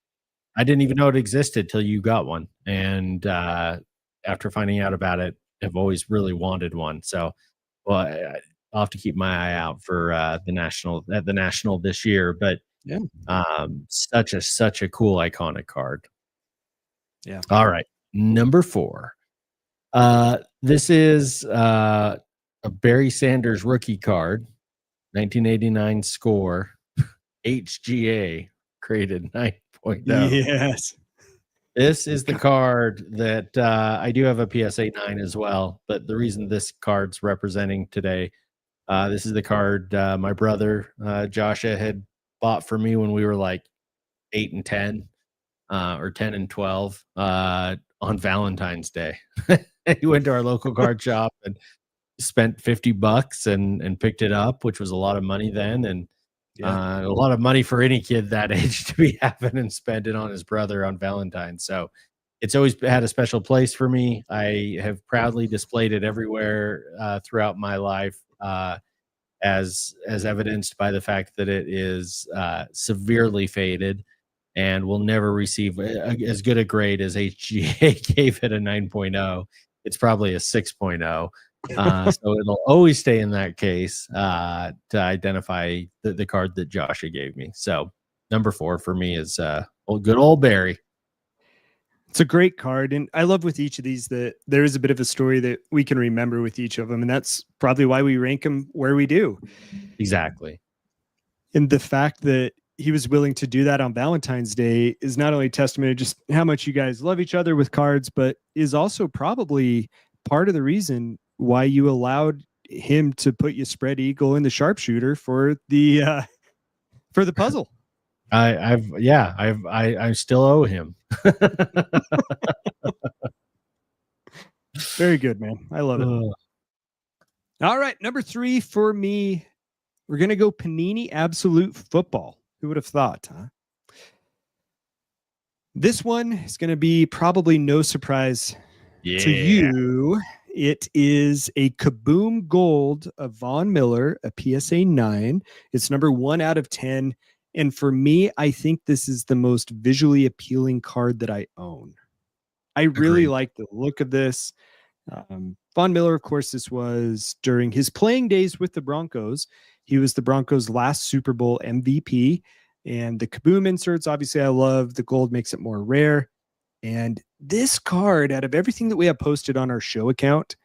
didn't even know it existed till you got one. And after finding out about it, I've always really wanted one. So, well, I'll have to keep my eye out for the national this year. But yeah, such a cool iconic card. Yeah. All right, number 4. This is a Barry Sanders rookie card, 1989 score, HGA, created 9.0. Yes. This is the card that I do have a PSA 9 as well, but the reason this card's representing today, this is the card my brother Joshua had bought for me when we were like 8 and 10 or 10 and 12 on Valentine's Day. He went to our local card shop and spent $50 and picked it up, which was a lot of money then, and a lot of money for any kid that age to be having and spend it on his brother on Valentine's. So it's always had a special place for me. I have proudly displayed it everywhere throughout my life, as evidenced by the fact that it is severely faded and will never receive as good a grade as HGA gave it, a 9.0. It's probably a 6.0. So it'll always stay in that case to identify the card that Joshua gave me. So number 4 for me is good old Barry. It's a great card, and I love with each of these that there is a bit of a story that we can remember with each of them, and that's probably why we rank them where we do. Exactly. And the fact that he was willing to do that on Valentine's Day is not only testament to just how much you guys love each other with cards, but is also probably part of the reason why you allowed him to put you spread eagle in the sharpshooter for the puzzle. I still owe him. Very good, man. I love it. All right, number 3 for me, we're gonna go Panini Absolute Football. Who would have thought, huh? This one is going to be probably no surprise to you. It is a Kaboom Gold of Von Miller, a PSA 9. It's number 1 out of 10. And for me, I think this is the most visually appealing card that I own. I really like the look of this. Von Miller, of course, this was during his playing days with the Broncos. He was the Broncos' last Super Bowl MVP. And the Kaboom inserts, obviously, I love. The gold makes it more rare. And this card, out of everything that we have posted on our show account,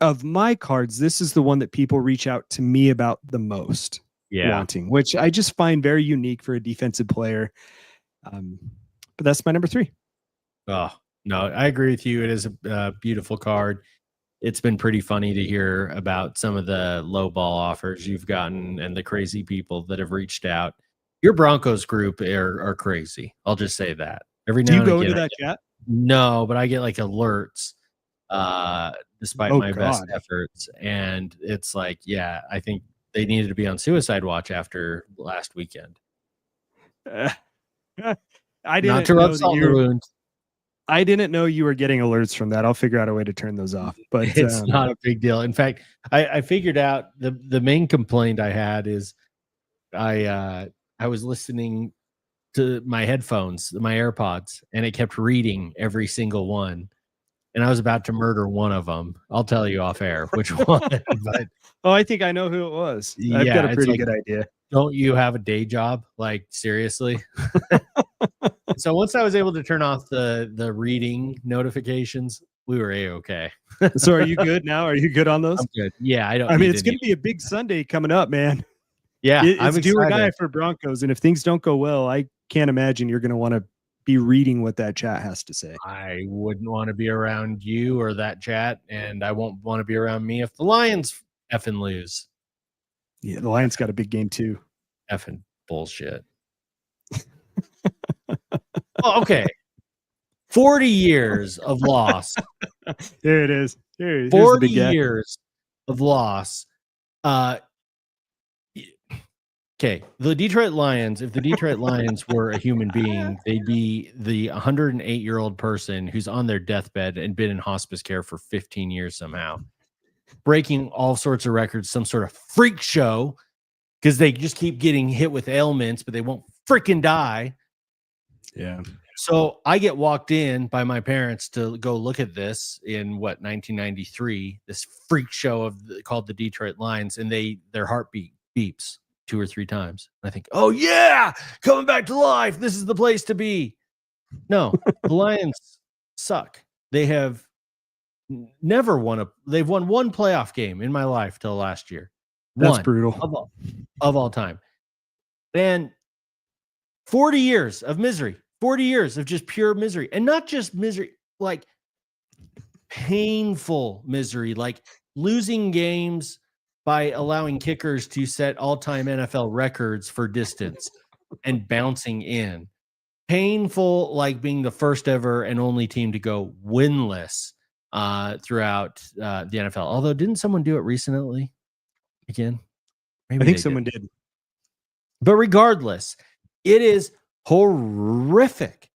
of my cards, this is the one that people reach out to me about the most. Wanting, which I just find very unique for a defensive player. But that's my number 3. Oh, no, I agree with you. It is a beautiful card. It's been pretty funny to hear about some of the low ball offers you've gotten and the crazy people that have reached out. Your Broncos group are crazy. I'll just say that. Every now Do you and go again, into that chat? No, but I get like alerts despite my best efforts. And it's like, yeah, I think they needed to be on suicide watch after last weekend. I didn't Not to rub salt in the wound. I didn't know you were getting alerts from that. I'll figure out a way to turn those off. But it's not a big deal. In fact, I figured out the main complaint I had is I was listening to my headphones, my AirPods, and it kept reading every single one. And I was about to murder one of them. I'll tell you off air which one. But, I think I know who it was. I've got a pretty good idea. Don't you have a day job? Like, seriously? So once I was able to turn off the reading notifications, we were A-okay. So are you good now? Are you good on those? I'm good. Yeah, I mean, it's going to be a big Sunday coming up, man. Yeah, it's do or die for Broncos. And if things don't go well, I can't imagine you're going to want to be reading what that chat has to say. I wouldn't want to be around you or that chat, and I won't want to be around me if the Lions effing lose. Yeah, the Lions got a big game too. Effing bullshit. Oh, okay. 40 years of loss. There it is. 40 years of loss. Okay, the Detroit Lions, if the Detroit Lions were a human being, they'd be the 108-year-old person who's on their deathbed and been in hospice care for 15 years somehow, breaking all sorts of records, some sort of freak show, because they just keep getting hit with ailments, but they won't freaking die. Yeah. So I get walked in by my parents to go look at this in 1993, this freak show called the Detroit Lions, and their heartbeat beeps 2 or 3 times. I think, oh yeah, coming back to life. This is the place to be. No, the Lions suck. They have never won they've won one playoff game in my life till last year. That's brutal. Of all time. And 40 years of misery, 40 years of just pure misery, and not just misery, like painful misery, like losing games by allowing kickers to set all-time NFL records for distance and bouncing in. Painful, like being the first ever and only team to go winless throughout the NFL. Although, didn't someone do it recently? Again, maybe I think someone did. But regardless, it is horrific.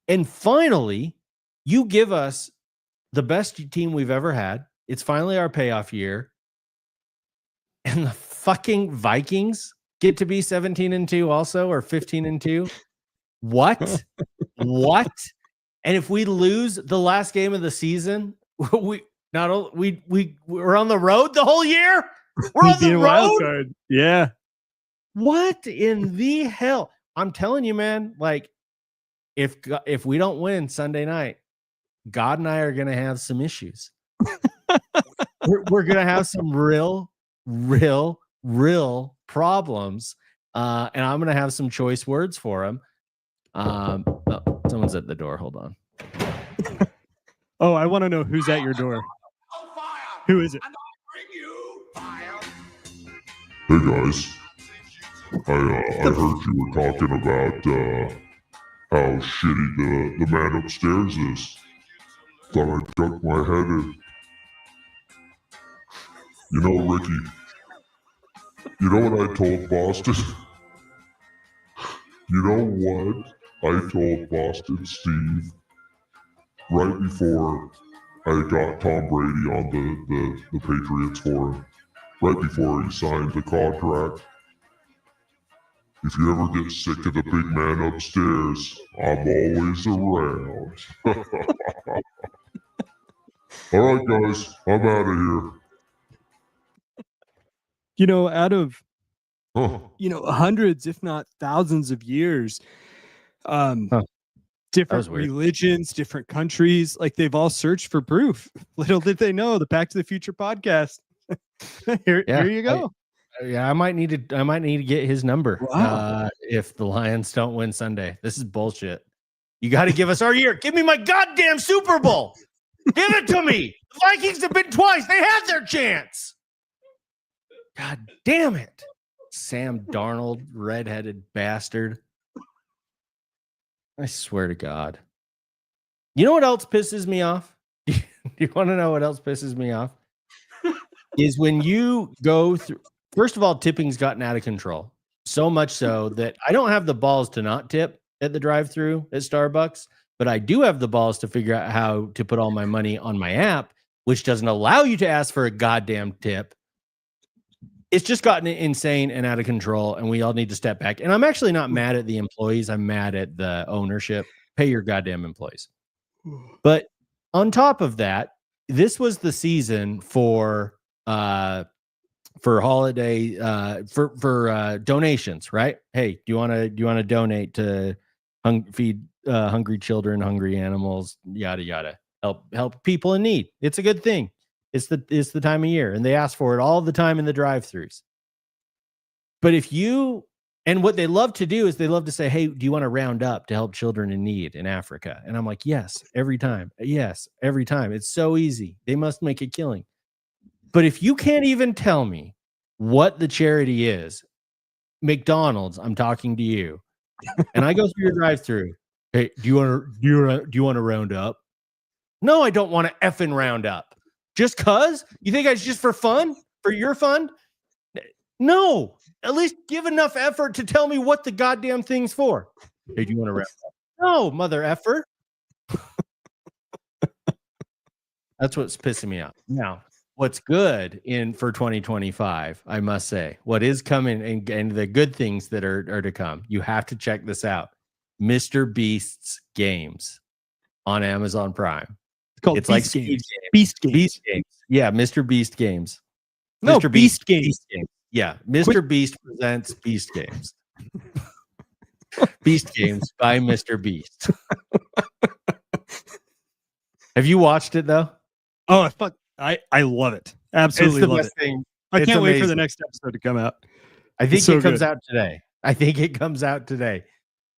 And finally, you give us the best team we've ever had. It's finally our payoff year. And the fucking Vikings get to be 17-2 also, or 15-2. What? What? And if we lose the last game of the season, we're on the road the whole year. We're on the road. Yeah. What in the hell? I'm telling you, man. Like, if we don't win Sunday night, God and I are going to have some issues. we're going to have some real problems, and I'm going to have some choice words for him. Someone's at the door. Hold on. Oh, I want to know who's at your door. Who is it? Hey guys, I heard you were talking about how shitty the man upstairs is. Thought I'd duck my head in. You know, Ricky, you know what I told Boston? You know what I told Boston Steve right before I got Tom Brady on the Patriots for him, right before he signed the contract? If you ever get sick of the big man upstairs, I'm always around. All right, guys, I'm out of here. You know, out of hundreds, if not thousands of years, different religions, different countries, like they've all searched for proof. Little did they know, the Back to the Future podcast. Here you go. I might need to get his number. Wow. If the Lions don't win Sunday. This is bullshit. You got to give us our year. Give me my goddamn Super Bowl. Give it to me. The Vikings have been twice. They had their chance. God damn it. Sam Darnold, redheaded bastard. I swear to God. You know what else pisses me off? Do you want to know what else pisses me off? Is when you go through, first of all, tipping's gotten out of control. So much so that I don't have the balls to not tip at the drive-thru at Starbucks, but I do have the balls to figure out how to put all my money on my app, which doesn't allow you to ask for a goddamn tip. It's just gotten insane and out of control, and we all need to step back. And I'm actually not mad at the employees. I'm mad at the ownership. Pay your goddamn employees. But on top of that, this was the season for holiday for donations, right? Hey, do you want to donate to feed hungry children, hungry animals, yada yada. Help people in need. It's a good thing. It's the time of year, and they ask for it all the time in the drive-thrus. But and what they love to do is they love to say, hey, do you want to round up to help children in need in Africa? And I'm like, yes, every time. Yes, every time. It's so easy. They must make a killing. But if you can't even tell me what the charity is, McDonald's, I'm talking to you. And I go through your drive-thru. Hey, do you want to round up? No, I don't want to effing round up. Just cause? You think it's just for fun? For your fun? No, at least give enough effort to tell me what the goddamn thing's for. Hey, do you want to wrap up? No, mother effer. That's what's pissing me off. Now, what's good for 2025, I must say, what is coming and the good things that are to come, you have to check this out. Mr. Beast's games on Amazon Prime. It's like Beast Games. Yeah, Mr. Beast games. No, Mr. Beast Games. Yeah, Mr. Beast presents Beast Games. Beast Games by Mr. Beast. Have you watched it though? Oh, I love it. Absolutely it's the love best it. Thing. I can't wait for the next episode to come out. I think it comes out today.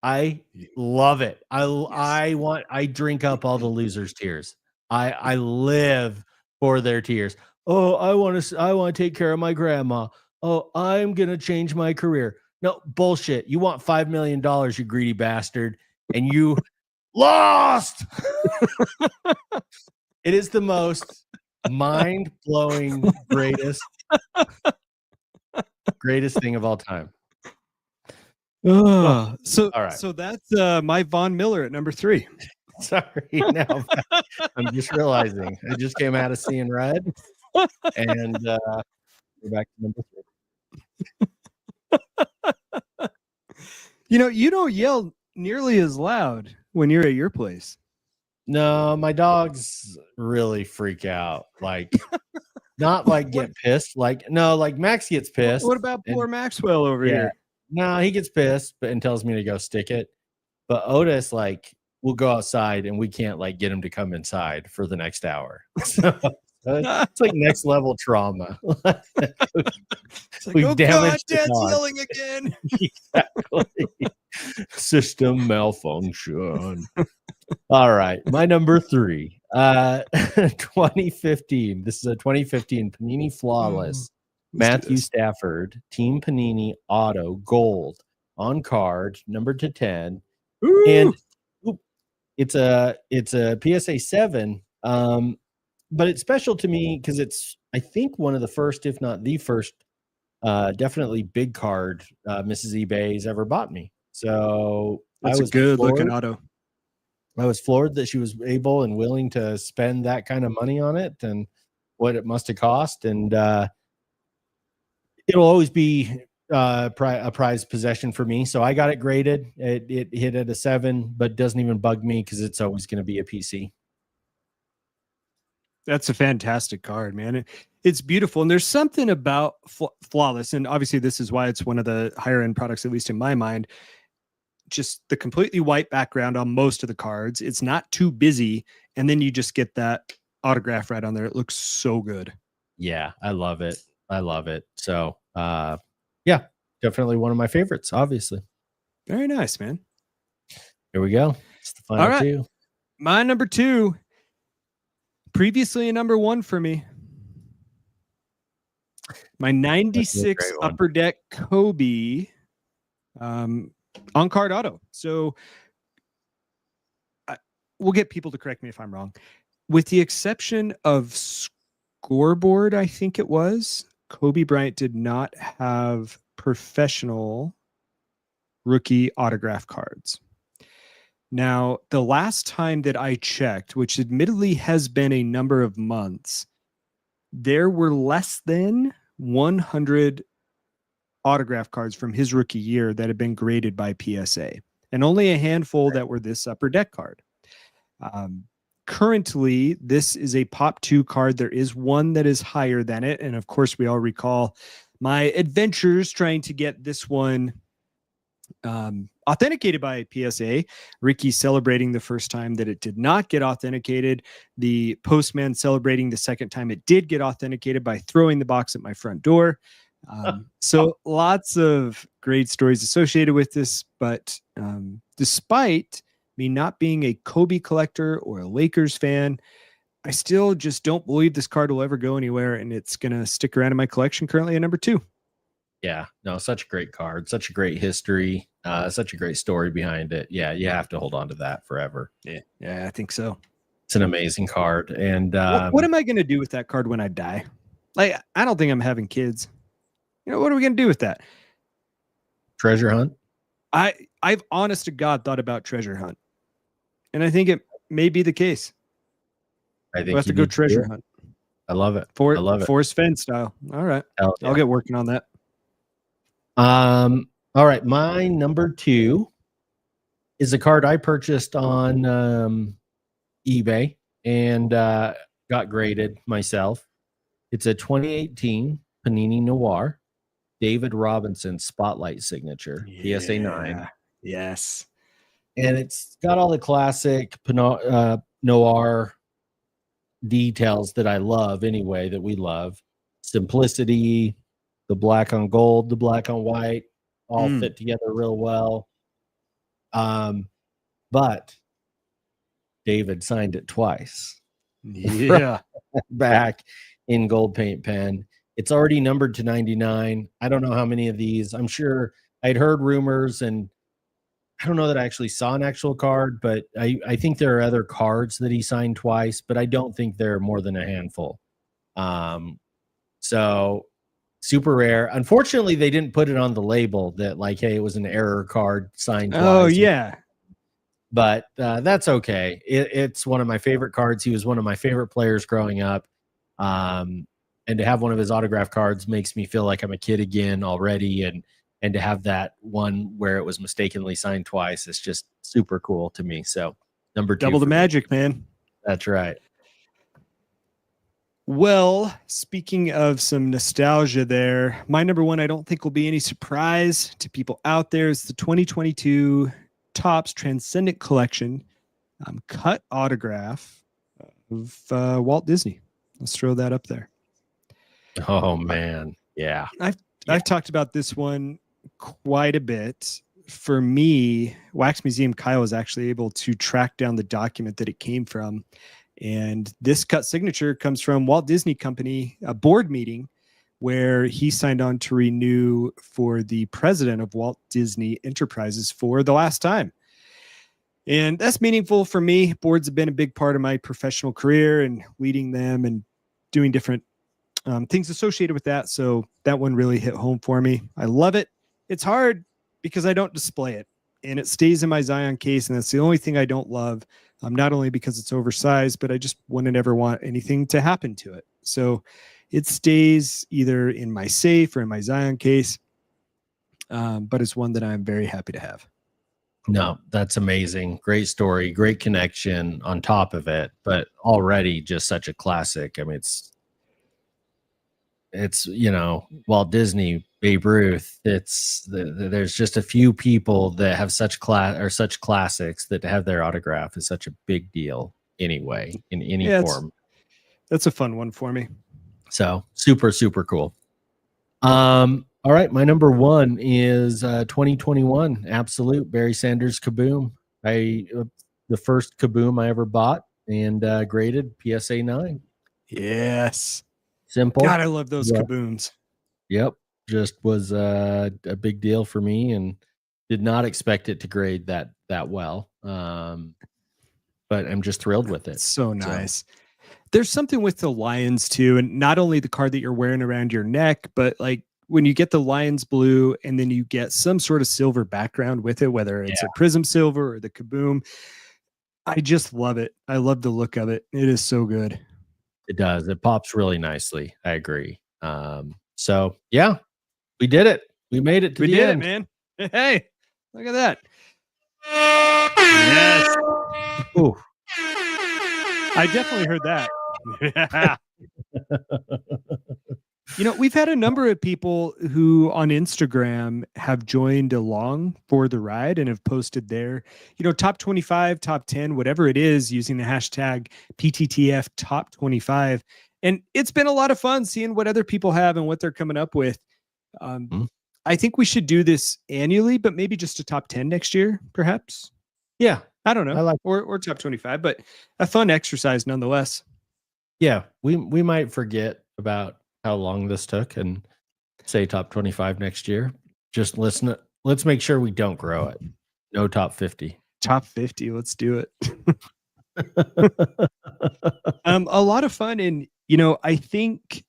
I love it. I drink up all the losers' tears. I live for their tears. Oh, I want to take care of my grandma. Oh, I'm going to change my career. No, bullshit. You want $5 million, you greedy bastard, and you lost. It is the most mind-blowing, greatest thing of all time. So all right. So that's my Von Miller at number 3. Sorry, now I'm just realizing I just came out of seeing red, and we're back to number 3. You don't yell nearly as loud when you're at your place. No, my dogs really freak out. Like, not like get pissed. Like, no, like Max gets pissed. What about poor Maxwell over here? No, he gets pissed, and tells me to go stick it. But Otis, like, will go outside, and we can't like get him to come inside for the next hour. So it's like next level trauma. It's like, oh God, Dad's yelling again. Exactly. System malfunction. All right, my number 3, 2015. This is a 2015 Panini Flawless. Matthew Stafford, Team Panini Auto Gold on card, numbered to 10. Ooh. And it's a PSA 7. But it's special to me because it's, I think, one of the first, if not the first, definitely big card Mrs. eBay's ever bought me. So that's a good looking auto. I was floored that she was able and willing to spend that kind of money on it and what it must have cost. And it'll always be a prized possession for me. So I got it graded. It hit at a 7, but doesn't even bug me because it's always going to be a PC. That's a fantastic card, man. It's beautiful. And there's something about Flawless. And obviously this is why it's one of the higher end products, at least in my mind. Just the completely white background on most of the cards. It's not too busy. And then you just get that autograph right on there. It looks so good. Yeah, I love it. So, yeah, definitely one of my favorites, obviously. Very nice, man. Here we go. It's the final 2. My number 2, previously a number 1 for me. My 96 Upper Deck Kobe on card auto. So we'll get people to correct me if I'm wrong. With the exception of Scoreboard, I think it was, Kobe Bryant did not have professional rookie autograph cards. Now, the last time that I checked, which admittedly has been a number of months, there were less than 100 autograph cards from his rookie year that had been graded by PSA, and only a handful that were this Upper Deck card. Currently, this is a Pop 2 card. There is one that is higher than it, and of course, we all recall my adventures trying to get this one authenticated by PSA. Ricky celebrating the first time that it did not get authenticated. The postman celebrating the second time it did get authenticated by throwing the box at my front door. So lots of great stories associated with this, but despite me not being a Kobe collector or a Lakers fan, I still just don't believe this card will ever go anywhere, and it's going to stick around in my collection currently at number 2. Yeah, no, such a great card, such a great history, such a great story behind it. Yeah, you have to hold on to that forever. Yeah, I think so. It's an amazing card. And what am I going to do with that card when I die? Like, I don't think I'm having kids. what are we going to do with that? Treasure hunt. I've honest to God thought about treasure hunt, and I think it may be the case. I think we'll have to go treasure hunt. I love it. I love it. Forest Fence style. All right. Yeah. I'll get working on that. All right. My number 2 is a card I purchased on eBay and got graded myself. It's a 2018 Panini Noir David Robinson Spotlight signature, PSA 9. Yes. And it's got all the classic noir details that I love anyway, that we love. Simplicity, the black on gold, the black on white, all fit together real well. But David signed it twice. Yeah. Back in gold paint pen. It's already numbered to 99. I don't know how many of these. I'm sure I'd heard rumors, and I don't know that I actually saw an actual card, but I think there are other cards that he signed twice, but I don't think there are more than a handful. So super rare. Unfortunately, they didn't put it on the label that like, hey, it was an error card signed twice. Oh, yeah. But that's okay. It's one of my favorite cards. He was one of my favorite players growing up. And to have one of his autograph cards makes me feel like I'm a kid again already. And to have that one where it was mistakenly signed twice is just super cool to me. So number 2. Double the magic, man. That's right. Well, speaking of some nostalgia there, my number 1, I don't think will be any surprise to people out there, is the 2022 Topps Transcendent Collection cut autograph of Walt Disney. Let's throw that up there. Oh, man. Yeah. I've talked about this one quite a bit. For me, Wax Museum Kyle was actually able to track down the document that it came from. And this cut signature comes from Walt Disney Company, a board meeting where he signed on to renew for the president of Walt Disney Enterprises for the last time. And that's meaningful for me. Boards have been a big part of my professional career and leading them and doing different things associated with that. So that one really hit home for me. I love it. It's hard because I don't display it, and it stays in my Zion case. And that's the only thing I don't love. Not only because it's oversized, but I just wouldn't ever want anything to happen to it. So it stays either in my safe or in my Zion case. But it's one that I'm very happy to have. No, that's amazing. Great story, great connection on top of it, but already just such a classic. I mean, it's Walt Disney, Babe Ruth. There's just a few people that have such classics that to have their autograph is such a big deal anyway, in any form. That's a fun one for me. So super, super cool. All right, my number 1 is 2021 Absolute Barry Sanders Kaboom. The first Kaboom I ever bought and graded PSA 9. Yes. Simple. God, I love those kabooms. Yep. Just was a big deal for me and did not expect it to grade that well. But I'm just thrilled with it. So nice. There's something with the Lions too, and not only the card that you're wearing around your neck, but like when you get the Lions blue and then you get some sort of silver background with it, whether it's a prism silver or the kaboom. I just love it. I love the look of it. It is so good. It does. It pops really nicely. I agree. So yeah, we did it. We made it to the end. We did it, man. Hey, look at that. Yes. Ooh. I definitely heard that. We've had a number of people who on Instagram have joined along for the ride and have posted their, top 25, top 10, whatever it is, using the hashtag PTTF top 25. And it's been a lot of fun seeing what other people have and what they're coming up with. I think we should do this annually, but maybe just a top 10 next year, perhaps. Yeah. I don't know. Or top 25, but a fun exercise nonetheless. Yeah. We might forget about how long this took and say top 25 next year. Just listen. Let's make sure we don't grow it. No top 50. Top 50. Let's do it. A lot of fun. And, I think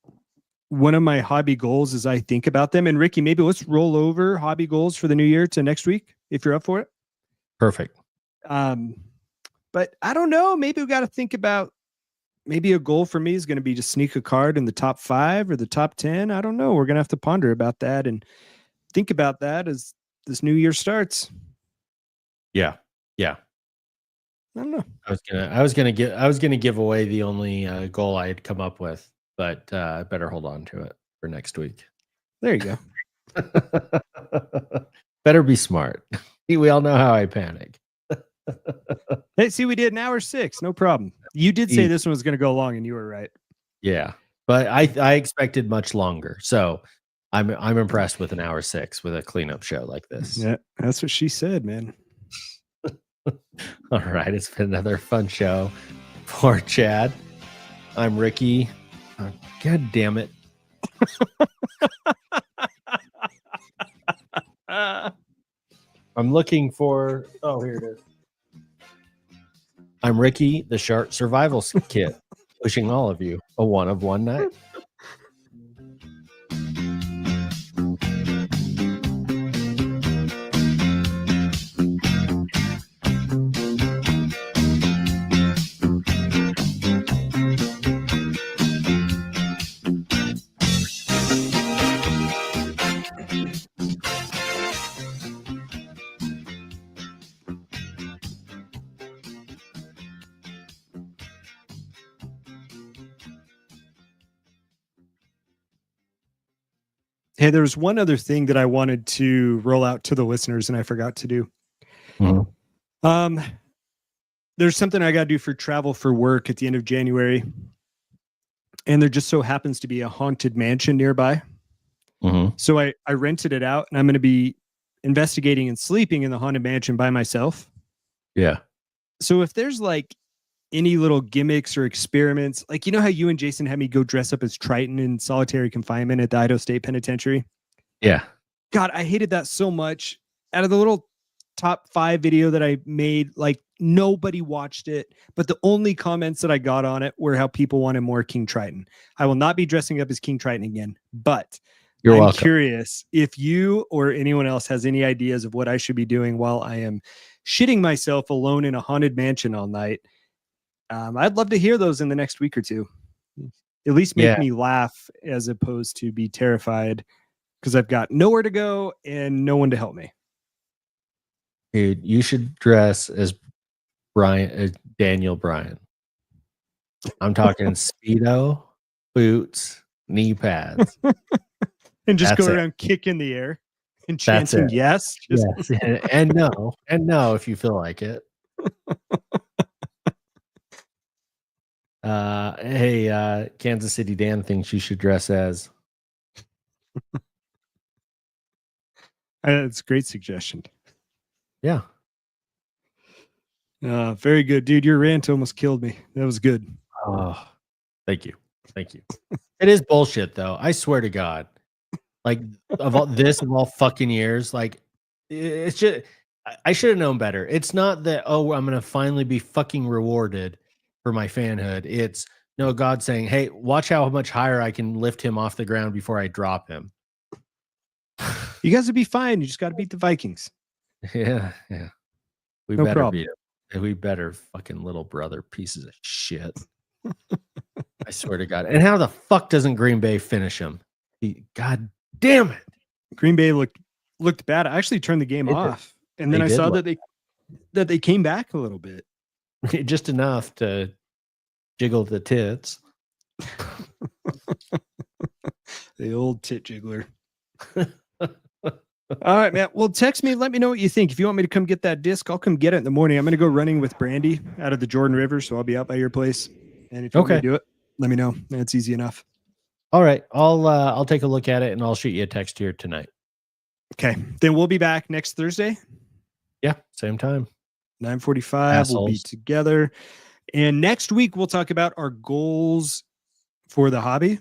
one of my hobby goals as I think about them. And Ricky, maybe let's roll over hobby goals for the new year to next week if you're up for it. Perfect. But I don't know. Maybe we got to think about maybe a goal for me is going to be to sneak a card in the top 5 or the top 10. I don't know. We're going to have to ponder about that and think about that as this new year starts. Yeah. I don't know. I was gonna give away the only goal I had come up with, but I better hold on to it for next week. There you go. Better be smart. We all know how I panic. Hey, see, we did an hour 6. No problem. You did say this one was going to go long, and you were right. Yeah, but I expected much longer, so I'm impressed with an hour 6 with a cleanup show like this. Yeah, that's what she said, man. All right, it's been another fun show for Chad. I'm Ricky. Oh, God damn it. I'm looking for... Oh, here it is. I'm Ricky, the Shark Survival Kit, wishing all of you a one of one night. Hey, there's one other thing that I wanted to roll out to the listeners and I forgot to do. Mm-hmm. There's something I got to do for travel for work at the end of January. And there just so happens to be a haunted mansion nearby. Mm-hmm. So I rented it out and I'm going to be investigating and sleeping in the haunted mansion by myself. Yeah. So if there's like any little gimmicks or experiments, like, you know how you and Jason had me go dress up as Triton in solitary confinement at the Idaho State Penitentiary? Yeah. God, I hated that so much. Out of the little top 5 video that I made, like nobody watched it, but the only comments that I got on it were how people wanted more King Triton. I will not be dressing up as King Triton again, but I'm welcome. Curious if you or anyone else has any ideas of what I should be doing while I am shitting myself alone in a haunted mansion all night. I'd love to hear those in the next week or two. At least make me laugh as opposed to be terrified because I've got nowhere to go and no one to help me. Dude, you should dress as Daniel Bryan. I'm talking Speedo, boots, knee pads. And just go around kicking the air and chanting yes. Yes. And no, if you feel like it. Hey, Kansas City Dan thinks you should dress as. That's a great suggestion. Yeah. Very good, dude. Your rant almost killed me. That was good. Oh, thank you. It is bullshit, though. I swear to God. Like, of all fucking years, like, it's just, I should have known better. It's not that, oh, I'm going to finally be fucking rewarded for my fanhood. It's, no, God saying, hey, watch how much higher I can lift him off the ground before I drop him. You guys would be fine. You just got to beat the Vikings. Yeah. We better beat him. We better, fucking little brother pieces of shit. I swear to God. And how the fuck doesn't Green Bay finish him? God damn it. Green Bay looked bad. I actually turned the game off. And then I saw that they came back a little bit. Just enough to jiggle the tits. The old tit jiggler. All right, man. Well, text me. Let me know what you think. If you want me to come get that disc, I'll come get it in the morning. I'm going to go running with Brandy out of the Jordan River, so I'll be out by your place. And if you want me to do it, let me know. It's easy enough. All right. I'll take a look at it and I'll shoot you a text here tonight. Okay. Then we'll be back next Thursday. Yeah, same time. 9:45. We'll be together. And next week we'll talk about our goals for the hobby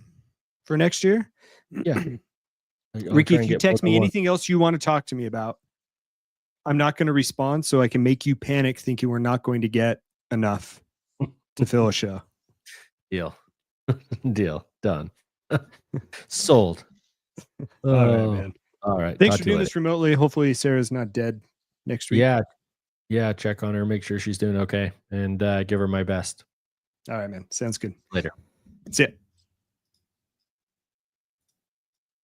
for next year. Yeah. Ricky, if you text me anything else you want to talk to me about, I'm not going to respond so I can make you panic thinking we're not going to get enough to fill a show. Deal. Done. Sold. All right, man. All right. Thanks talk for to you doing later. this remotely. Hopefully Sarah's not dead next week. Yeah. Check on her, make sure she's doing okay, and give her my best. All right, man. Sounds good. Later. That's it.